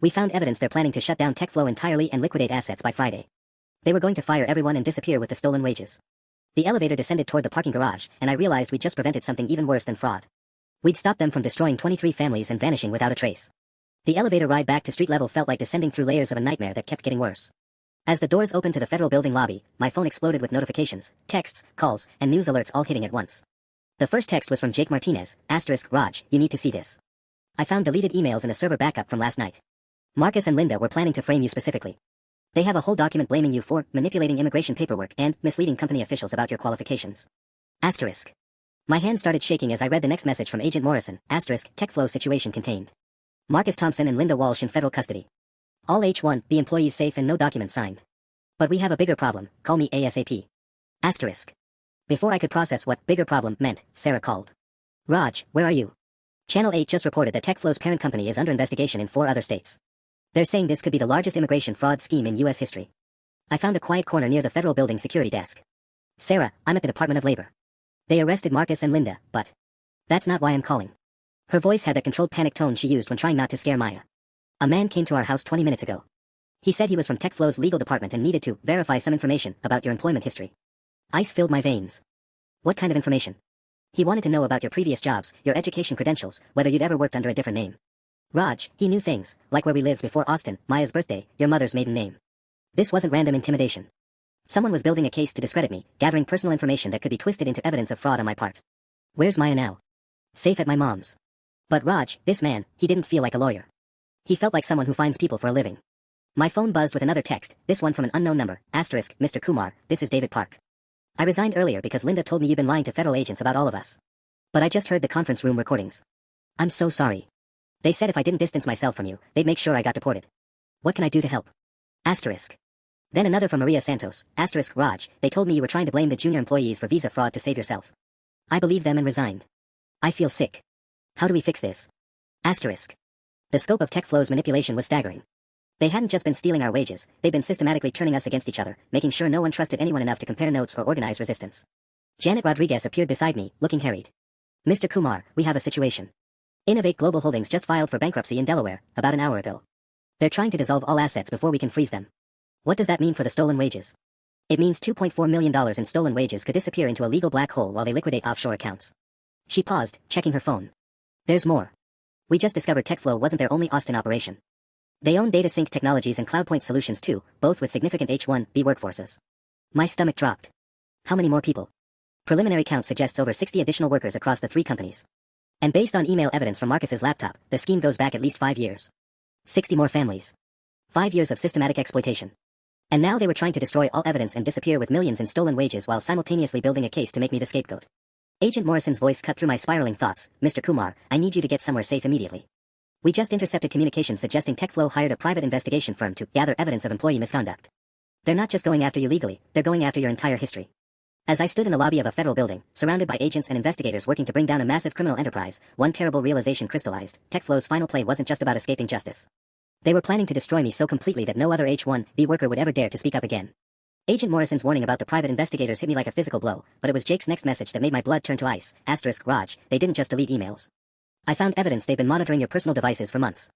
We found evidence they're planning to shut down TechFlow entirely and liquidate assets by Friday. They were going to fire everyone and disappear with the stolen wages. The elevator descended toward the parking garage, and I realized we'd just prevented something even worse than fraud. We'd stopped them from destroying 23 families and vanishing without a trace. The elevator ride back to street level felt like descending through layers of a nightmare that kept getting worse. As the doors opened to the federal building lobby, my phone exploded with notifications, texts, calls, and news alerts all hitting at once. The first text was from Jake Martinez, asterisk, Raj, you need to see this. I found deleted emails and a server backup from last night. Marcus and Linda were planning to frame you specifically. They have a whole document blaming you for manipulating immigration paperwork and misleading company officials about your qualifications. Asterisk. My hand started shaking as I read the next message from Agent Morrison, asterisk, TechFlow situation contained. Marcus Thompson and Linda Walsh in federal custody. All H-1B employees safe and no documents signed. But we have a bigger problem, call me ASAP. Asterisk. Before I could process what bigger problem meant, Sarah called. Raj, where are you? Channel 8 just reported that TechFlow's parent company is under investigation in 4 other states. They're saying this could be the largest immigration fraud scheme in U.S. history. I found a quiet corner near the federal building security desk. Sarah, I'm at the Department of Labor. They arrested Marcus and Linda, but that's not why I'm calling. Her voice had that controlled panic tone she used when trying not to scare Maya. A man came to our house 20 minutes ago. He said he was from TechFlow's legal department and needed to verify some information about your employment history. Ice filled my veins. What kind of information? He wanted to know about your previous jobs, your education credentials, whether you'd ever worked under a different name. Raj, he knew things, like where we lived before Austin, Maya's birthday, your mother's maiden name. This wasn't random intimidation. Someone was building a case to discredit me, gathering personal information that could be twisted into evidence of fraud on my part. Where's Maya now? Safe at my mom's. But Raj, this man, he didn't feel like a lawyer. He felt like someone who finds people for a living. My phone buzzed with another text, this one from an unknown number, asterisk, Mr. Kumar, this is David Park. I resigned earlier because Linda told me you've been lying to federal agents about all of us. But I just heard the conference room recordings. I'm so sorry. They said if I didn't distance myself from you, they'd make sure I got deported. What can I do to help? Asterisk. Then another from Maria Santos, asterisk Raj, they told me you were trying to blame the junior employees for visa fraud to save yourself. I believed them and resigned. I feel sick. How do we fix this? Asterisk. The scope of TechFlow's manipulation was staggering. They hadn't just been stealing our wages, they'd been systematically turning us against each other, making sure no one trusted anyone enough to compare notes or organize resistance. Janet Rodriguez appeared beside me, looking harried. Mr. Kumar, we have a situation. Innovate Global Holdings just filed for bankruptcy in Delaware, about an hour ago. They're trying to dissolve all assets before we can freeze them. What does that mean for the stolen wages? It means $2.4 million in stolen wages could disappear into a legal black hole while they liquidate offshore accounts. She paused, checking her phone. There's more. We just discovered TechFlow wasn't their only Austin operation. They own DataSync Technologies and CloudPoint Solutions too, both with significant H-1B workforces. My stomach dropped. How many more people? Preliminary count suggests over 60 additional workers across the 3 companies. And based on email evidence from Marcus's laptop, the scheme goes back at least 5 years. 60 more families. 5 years of systematic exploitation. And now they were trying to destroy all evidence and disappear with millions in stolen wages while simultaneously building a case to make me the scapegoat. Agent Morrison's voice cut through my spiraling thoughts. Mr. Kumar, I need you to get somewhere safe immediately. We just intercepted communications suggesting TechFlow hired a private investigation firm to gather evidence of employee misconduct. They're not just going after you legally, they're going after your entire history. As I stood in the lobby of a federal building, surrounded by agents and investigators working to bring down a massive criminal enterprise, one terrible realization crystallized. TechFlow's final play wasn't just about escaping justice. They were planning to destroy me so completely that no other H-1B worker would ever dare to speak up again. Agent Morrison's warning about the private investigators hit me like a physical blow, but it was Jake's next message that made my blood turn to ice. Asterisk Raj, they didn't just delete emails. I found evidence they've been monitoring your personal devices for months.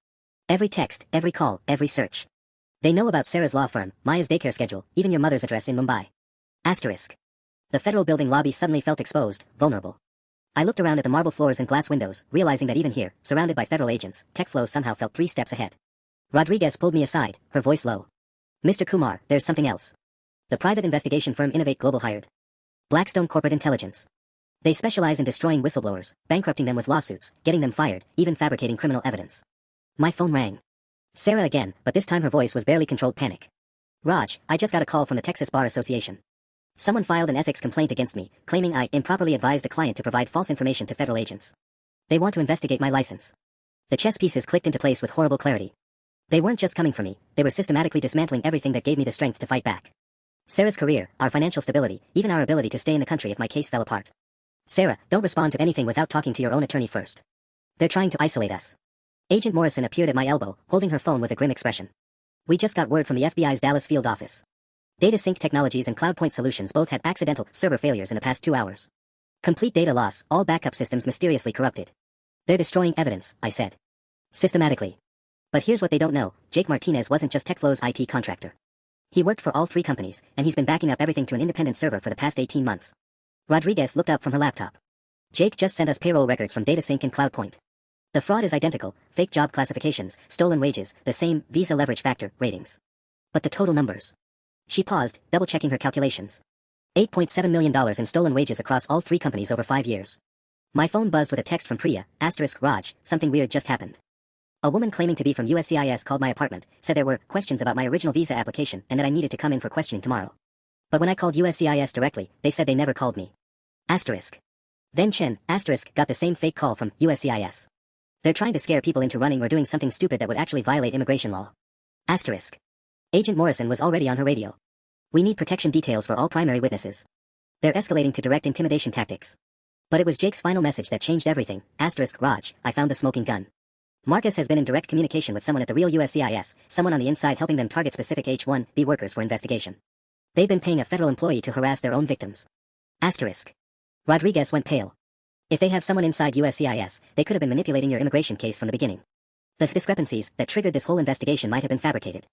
Every text, every call, every search. They know about Sarah's law firm, Maya's daycare schedule, even your mother's address in Mumbai. Asterisk. The federal building lobby suddenly felt exposed, vulnerable. I looked around at the marble floors and glass windows, realizing that even here, surrounded by federal agents, TechFlow somehow felt 3 steps ahead. Rodriguez pulled me aside, her voice low. Mr. Kumar, there's something else. The private investigation firm Innovate Global hired Blackstone Corporate Intelligence. They specialize in destroying whistleblowers, bankrupting them with lawsuits, getting them fired, even fabricating criminal evidence. My phone rang. Sarah again, but this time her voice was barely controlled panic. Raj, I just got a call from the Texas Bar Association. Someone filed an ethics complaint against me, claiming I improperly advised a client to provide false information to federal agents. They want to investigate my license. The chess pieces clicked into place with horrible clarity. They weren't just coming for me, they were systematically dismantling everything that gave me the strength to fight back. Sarah's career, our financial stability, even our ability to stay in the country if my case fell apart. Sarah, don't respond to anything without talking to your own attorney first. They're trying to isolate us. Agent Morrison appeared at my elbow, holding her phone with a grim expression. We just got word from the FBI's Dallas field office. DataSync Technologies and CloudPoint Solutions both had accidental server failures in the past 2 hours. Complete data loss, all backup systems mysteriously corrupted. They're destroying evidence, I said. Systematically. But here's what they don't know, Jake Martinez wasn't just TechFlow's IT contractor. He worked for all 3 companies, and he's been backing up everything to an independent server for the past 18 months. Rodriguez looked up from her laptop. Jake just sent us payroll records from DataSync and CloudPoint. The fraud is identical, fake job classifications, stolen wages, the same Visa leverage factor, ratings. But the total numbers. She paused, double-checking her calculations. $8.7 million in stolen wages across all 3 companies over 5 years. My phone buzzed with a text from Priya, asterisk Raj, something weird just happened. A woman claiming to be from USCIS called my apartment, said there were questions about my original visa application and that I needed to come in for questioning tomorrow. But when I called USCIS directly, they said they never called me. Asterisk. Then Chen, asterisk, got the same fake call from USCIS. They're trying to scare people into running or doing something stupid that would actually violate immigration law. Asterisk. Agent Morrison was already on her radio. We need protection details for all primary witnesses. They're escalating to direct intimidation tactics. But it was Jake's final message that changed everything. Asterisk Raj, I found the smoking gun. Marcus has been in direct communication with someone at the real USCIS, someone on the inside helping them target specific H-1B workers for investigation. They've been paying a federal employee to harass their own victims. Asterisk. Rodriguez went pale. If they have someone inside USCIS, they could have been manipulating your immigration case from the beginning. The discrepancies that triggered this whole investigation might have been fabricated.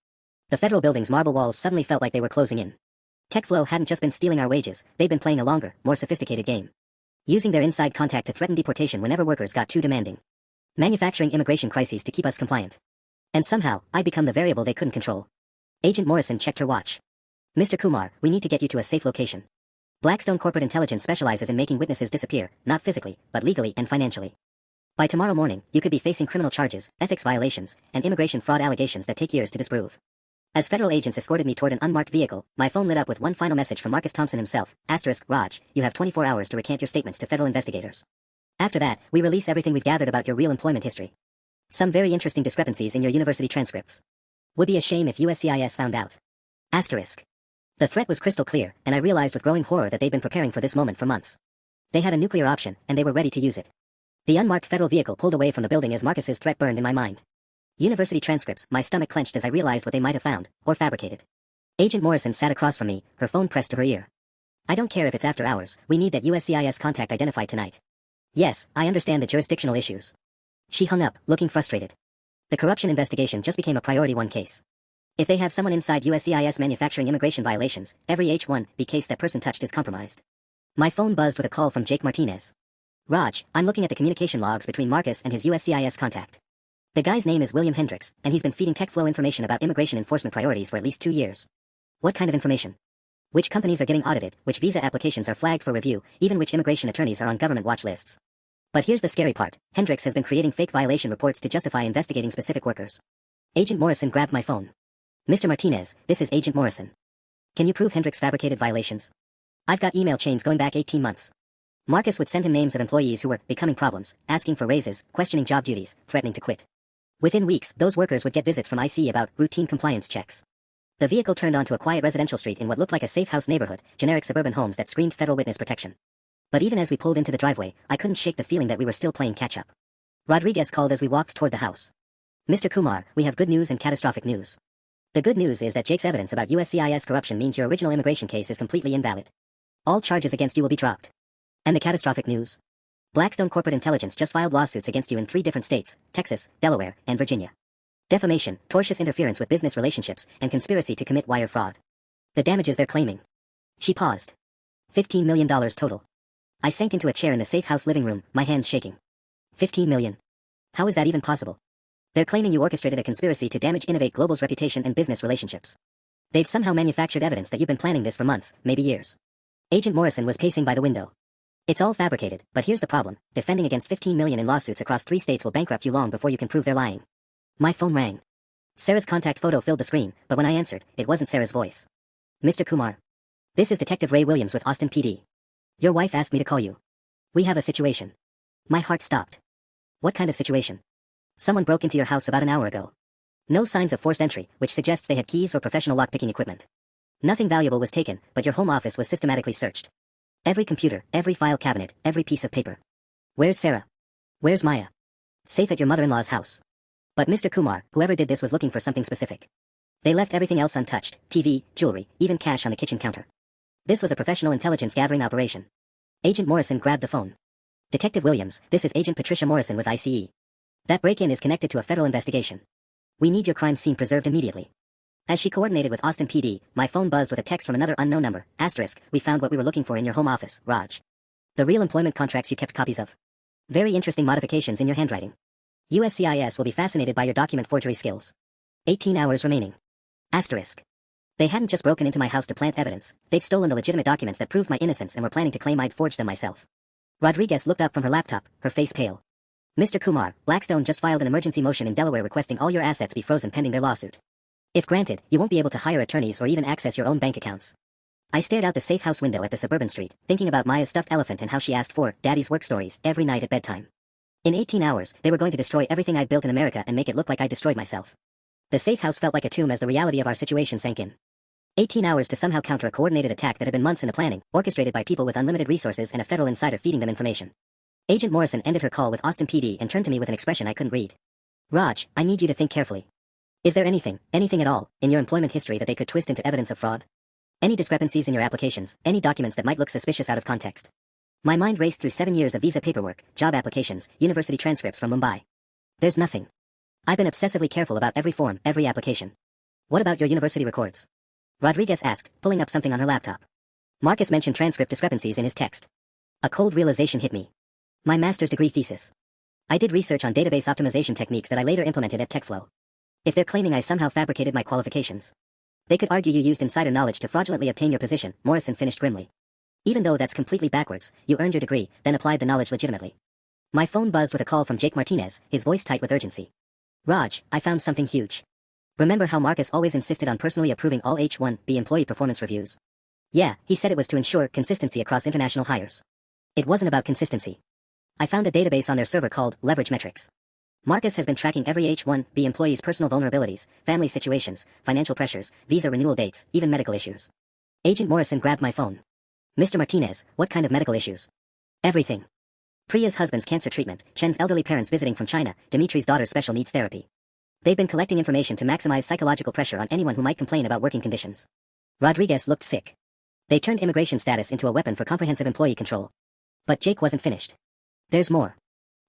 The federal building's marble walls suddenly felt like they were closing in. TechFlow hadn't just been stealing our wages, they'd been playing a longer, more sophisticated game. Using their inside contact to threaten deportation whenever workers got too demanding. Manufacturing immigration crises to keep us compliant. And somehow, I'd become the variable they couldn't control. Agent Morrison checked her watch. Mr. Kumar, we need to get you to a safe location. Blackstone Corporate Intelligence specializes in making witnesses disappear, not physically, but legally and financially. By tomorrow morning, you could be facing criminal charges, ethics violations, and immigration fraud allegations that take years to disprove. As federal agents escorted me toward an unmarked vehicle, my phone lit up with one final message from Marcus Thompson himself, Raj, you have 24 hours to recant your statements to federal investigators. After that, we release everything we've gathered about your real employment history. Some very interesting discrepancies in your university transcripts. Would be a shame if USCIS found out. The threat was crystal clear, and I realized with growing horror that they'd been preparing for this moment for months. They had a nuclear option, and they were ready to use it. The unmarked federal vehicle pulled away from the building as Marcus's threat burned in my mind. University transcripts, my stomach clenched as I realized what they might have found, or fabricated. Agent Morrison sat across from me, her phone pressed to her ear. I don't care if it's after hours, we need that USCIS contact identified tonight. Yes, I understand the jurisdictional issues. She hung up, looking frustrated. The corruption investigation just became a priority 1 case. If they have someone inside USCIS manufacturing immigration violations, every H-1B case that person touched is compromised. My phone buzzed with a call from Jake Martinez. Raj, I'm looking at the communication logs between Marcus and his USCIS contact. The guy's name is William Hendricks, and he's been feeding TechFlow information about immigration enforcement priorities for at least 2 years. What kind of information? Which companies are getting audited, which visa applications are flagged for review, even which immigration attorneys are on government watch lists. But here's the scary part, Hendricks has been creating fake violation reports to justify investigating specific workers. Agent Morrison grabbed my phone. Mr. Martinez, this is Agent Morrison. Can you prove Hendricks fabricated violations? I've got email chains going back 18 months. Marcus would send him names of employees who were becoming problems, asking for raises, questioning job duties, threatening to quit. Within weeks, those workers would get visits from IC about routine compliance checks. The vehicle turned onto a quiet residential street in what looked like a safe house neighborhood, generic suburban homes that screamed federal witness protection. But even as we pulled into the driveway, I couldn't shake the feeling that we were still playing catch-up. Rodriguez called as we walked toward the house. Mr. Kumar, we have good news and catastrophic news. The good news is that Jake's evidence about USCIS corruption means your original immigration case is completely invalid. All charges against you will be dropped. And the catastrophic news? Blackstone Corporate Intelligence just filed lawsuits against you in 3 different states, Texas, Delaware, and Virginia. Defamation, tortious interference with business relationships, and conspiracy to commit wire fraud. The damages they're claiming. She paused. $15 million total. I sank into a chair in the safe house living room, my hands shaking. 15 million. How is that even possible? They're claiming you orchestrated a conspiracy to damage Innovate Global's reputation and business relationships. They've somehow manufactured evidence that you've been planning this for months, maybe years. Agent Morrison was pacing by the window. It's all fabricated, but here's the problem. Defending against 15 million in lawsuits across 3 states will bankrupt you long before you can prove they're lying. My phone rang. Sarah's contact photo filled the screen, but when I answered, it wasn't Sarah's voice. Mr. Kumar. This is Detective Ray Williams with Austin PD. Your wife asked me to call you. We have a situation. My heart stopped. What kind of situation? Someone broke into your house about an hour ago. No signs of forced entry, which suggests they had keys or professional lockpicking equipment. Nothing valuable was taken, but your home office was systematically searched. Every computer, every file cabinet, every piece of paper. Where's Sarah? Where's Maya? Safe at your mother-in-law's house. But Mr. Kumar, whoever did this was looking for something specific. They left everything else untouched, TV, jewelry, even cash on the kitchen counter. This was a professional intelligence gathering operation. Agent Morrison grabbed the phone. Detective Williams, this is Agent Patricia Morrison with ICE. That break-in is connected to a federal investigation. We need your crime scene preserved immediately. As she coordinated with Austin PD, my phone buzzed with a text from another unknown number, we found what we were looking for in your home office, Raj. The real employment contracts you kept copies of. Very interesting modifications in your handwriting. USCIS will be fascinated by your document forgery skills. 18 hours remaining. They hadn't just broken into my house to plant evidence, they'd stolen the legitimate documents that proved my innocence and were planning to claim I'd forged them myself. Rodriguez looked up from her laptop, her face pale. Mr. Kumar, Blackstone just filed an emergency motion in Delaware requesting all your assets be frozen pending their lawsuit. If granted, you won't be able to hire attorneys or even access your own bank accounts. I stared out the safe house window at the suburban street, thinking about Maya's stuffed elephant and how she asked for Daddy's work stories every night at bedtime. In 18 hours, they were going to destroy everything I'd built in America and make it look like I destroyed myself. The safe house felt like a tomb as the reality of our situation sank in. 18 hours to somehow counter a coordinated attack that had been months in the planning, orchestrated by people with unlimited resources and a federal insider feeding them information. Agent Morrison ended her call with Austin PD and turned to me with an expression I couldn't read. Raj, I need you to think carefully. Is there anything at all, in your employment history that they could twist into evidence of fraud? Any discrepancies in your applications, any documents that might look suspicious out of context? My mind raced through 7 years of visa paperwork, job applications, university transcripts from Mumbai. There's nothing. I've been obsessively careful about every form, every application. What about your university records? Rodriguez asked, pulling up something on her laptop. Marcus mentioned transcript discrepancies in his text. A cold realization hit me. My master's degree thesis. I did research on database optimization techniques that I later implemented at TechFlow. If they're claiming I somehow fabricated my qualifications, they could argue you used insider knowledge to fraudulently obtain your position, Morrison finished grimly. Even though that's completely backwards, you earned your degree, then applied the knowledge legitimately. My phone buzzed with a call from Jake Martinez, his voice tight with urgency. Raj, I found something huge. Remember how Marcus always insisted on personally approving all H-1B employee performance reviews? Yeah, he said it was to ensure consistency across international hires. It wasn't about consistency. I found a database on their server called Leverage Metrics. Marcus has been tracking every H-1B employee's personal vulnerabilities, family situations, financial pressures, visa renewal dates, even medical issues. Agent Morrison grabbed my phone. Mr. Martinez, what kind of medical issues? Everything. Priya's husband's cancer treatment, Chen's elderly parents visiting from China, Dimitri's daughter's special needs therapy. They've been collecting information to maximize psychological pressure on anyone who might complain about working conditions. Rodriguez looked sick. They turned immigration status into a weapon for comprehensive employee control. But Jake wasn't finished. There's more.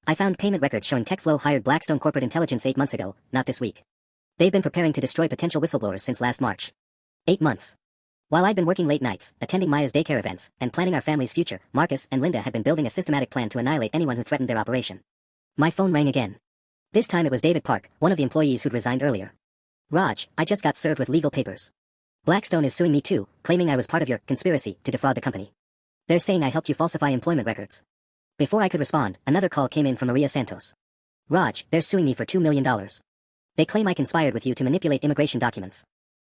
I found payment records showing TechFlow hired Blackstone Corporate Intelligence 8 months ago, not this week. They've been preparing to destroy potential whistleblowers since last March. 8 months. While I'd been working late nights, attending Maya's daycare events, and planning our family's future, Marcus and Linda had been building a systematic plan to annihilate anyone who threatened their operation. My phone rang again. This time it was David Park, one of the employees who'd resigned earlier. Raj, I just got served with legal papers. Blackstone is suing me too, claiming I was part of your conspiracy to defraud the company. They're saying I helped you falsify employment records. Before I could respond, another call came in from Maria Santos. Raj, they're suing me for $2 million. They claim I conspired with you to manipulate immigration documents.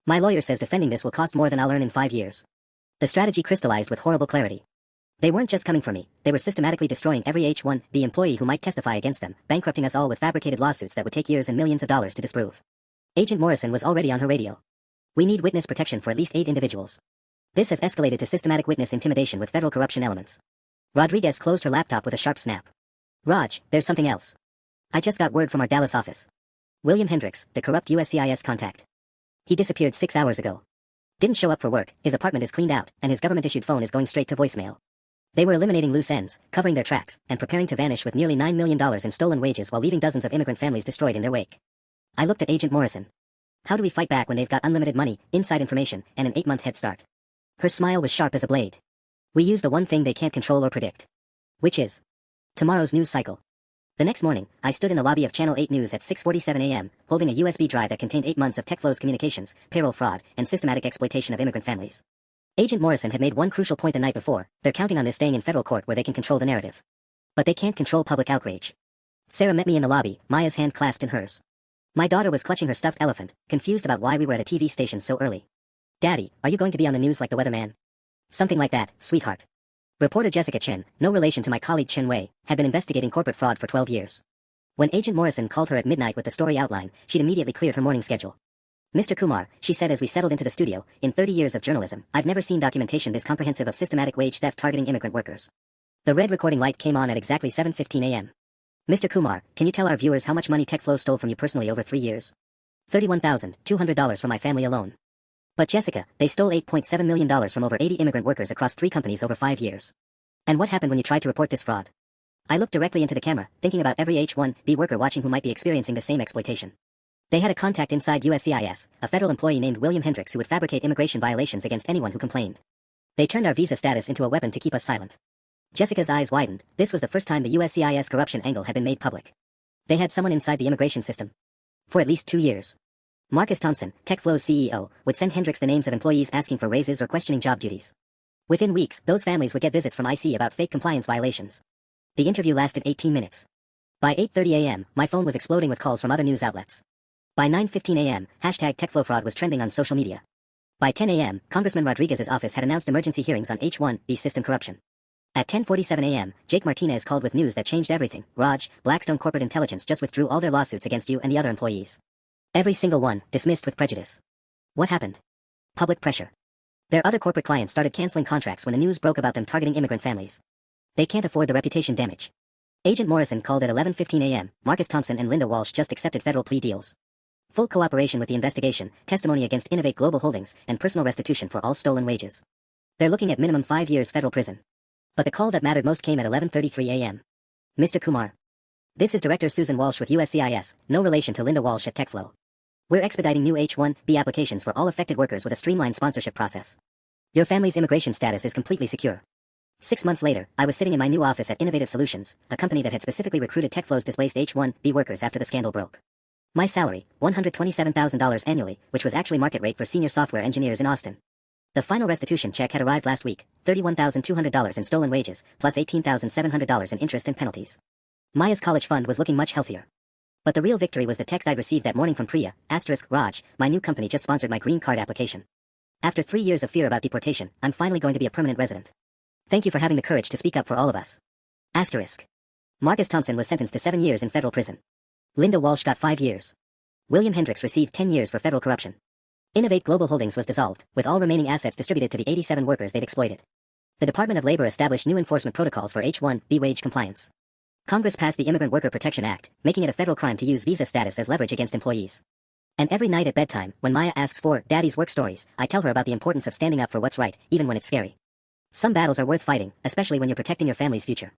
My lawyer says defending this will cost more than I'll earn in 5 years. The strategy crystallized with horrible clarity. They weren't just coming for me, they were systematically destroying every H-1B employee who might testify against them, bankrupting us all with fabricated lawsuits that would take years and millions of dollars to disprove. Agent Morrison was already on her radio. We need witness protection for at least 8 individuals. This has escalated to systematic witness intimidation with federal corruption elements. Rodriguez closed her laptop with a sharp snap. Raj, there's something else. I just got word from our Dallas office. William Hendricks, the corrupt USCIS contact. He disappeared 6 hours ago. Didn't show up for work, his apartment is cleaned out, and his government-issued phone is going straight to voicemail. They were eliminating loose ends, covering their tracks, and preparing to vanish with nearly $9 million in stolen wages while leaving dozens of immigrant families destroyed in their wake. I looked at Agent Morrison. How do we fight back when they've got unlimited money, inside information, and an 8-month head start? Her smile was sharp as a blade. We use the one thing they can't control or predict. Which is tomorrow's news cycle. The next morning, I stood in the lobby of Channel 8 News at 6:47 a.m., holding a USB drive that contained 8 months of TechFlow's communications, payroll fraud, and systematic exploitation of immigrant families. Agent Morrison had made one crucial point the night before: they're counting on this staying in federal court where they can control the narrative. But they can't control public outrage. Sarah met me in the lobby, Maya's hand clasped in hers. My daughter was clutching her stuffed elephant, confused about why we were at a TV station so early. Daddy, are you going to be on the news like the weatherman? Something like that, sweetheart. Reporter Jessica Chen, no relation to my colleague Chen Wei, had been investigating corporate fraud for 12 years. When Agent Morrison called her at midnight with the story outline, she'd immediately cleared her morning schedule. Mr. Kumar, she said as we settled into the studio, in 30 years of journalism, I've never seen documentation this comprehensive of systematic wage theft targeting immigrant workers. The red recording light came on at exactly 7:15 a.m. Mr. Kumar, can you tell our viewers how much money TechFlow stole from you personally over 3 years? $31,200 from my family alone. But Jessica, they stole $8.7 million from over 80 immigrant workers across 3 companies over 5 years. And what happened when you tried to report this fraud? I looked directly into the camera, thinking about every H-1B worker watching who might be experiencing the same exploitation. They had a contact inside USCIS, a federal employee named William Hendricks who would fabricate immigration violations against anyone who complained. They turned our visa status into a weapon to keep us silent. Jessica's eyes widened. This was the first time the USCIS corruption angle had been made public. They had someone inside the immigration system. For at least 2 years. Marcus Thompson, TechFlow's CEO, would send Hendricks the names of employees asking for raises or questioning job duties. Within weeks, those families would get visits from IC about fake compliance violations. The interview lasted 18 minutes. By 8:30 a.m., my phone was exploding with calls from other news outlets. By 9:15 a.m., hashtag TechFlowFraud was trending on social media. By 10 a.m., Congressman Rodriguez's office had announced emergency hearings on H-1B system corruption. At 10:47 a.m., Jake Martinez called with news that changed everything. Raj, Blackstone Corporate Intelligence just withdrew all their lawsuits against you and the other employees. Every single one, dismissed with prejudice. What happened? Public pressure. Their other corporate clients started canceling contracts when the news broke about them targeting immigrant families. They can't afford the reputation damage. Agent Morrison called at 11:15 a.m. Marcus Thompson and Linda Walsh just accepted federal plea deals. Full cooperation with the investigation, testimony against Innovate Global Holdings, and personal restitution for all stolen wages. They're looking at minimum 5 years federal prison. But the call that mattered most came at 11:33 a.m. Mr. Kumar. This is Director Susan Walsh with USCIS, no relation to Linda Walsh at TechFlow. We're expediting new H-1B applications for all affected workers with a streamlined sponsorship process. Your family's immigration status is completely secure. 6 months later, I was sitting in my new office at Innovative Solutions, a company that had specifically recruited TechFlow's displaced H-1B workers after the scandal broke. My salary, $127,000 annually, which was actually market rate for senior software engineers in Austin. The final restitution check had arrived last week, $31,200 in stolen wages, plus $18,700 in interest and penalties. Maya's college fund was looking much healthier. But the real victory was the text I'd received that morning from Priya, Raj, my new company just sponsored my green card application. After 3 years of fear about deportation, I'm finally going to be a permanent resident. Thank you for having the courage to speak up for all of us. Marcus Thompson was sentenced to 7 years in federal prison. Linda Walsh got 5 years. William Hendricks received 10 years for federal corruption. Innovate Global Holdings was dissolved, with all remaining assets distributed to the 87 workers they'd exploited. The Department of Labor established new enforcement protocols for H-1B wage compliance. Congress passed the Immigrant Worker Protection Act, making it a federal crime to use visa status as leverage against employees. And every night at bedtime, when Maya asks for Daddy's work stories, I tell her about the importance of standing up for what's right, even when it's scary. Some battles are worth fighting, especially when you're protecting your family's future.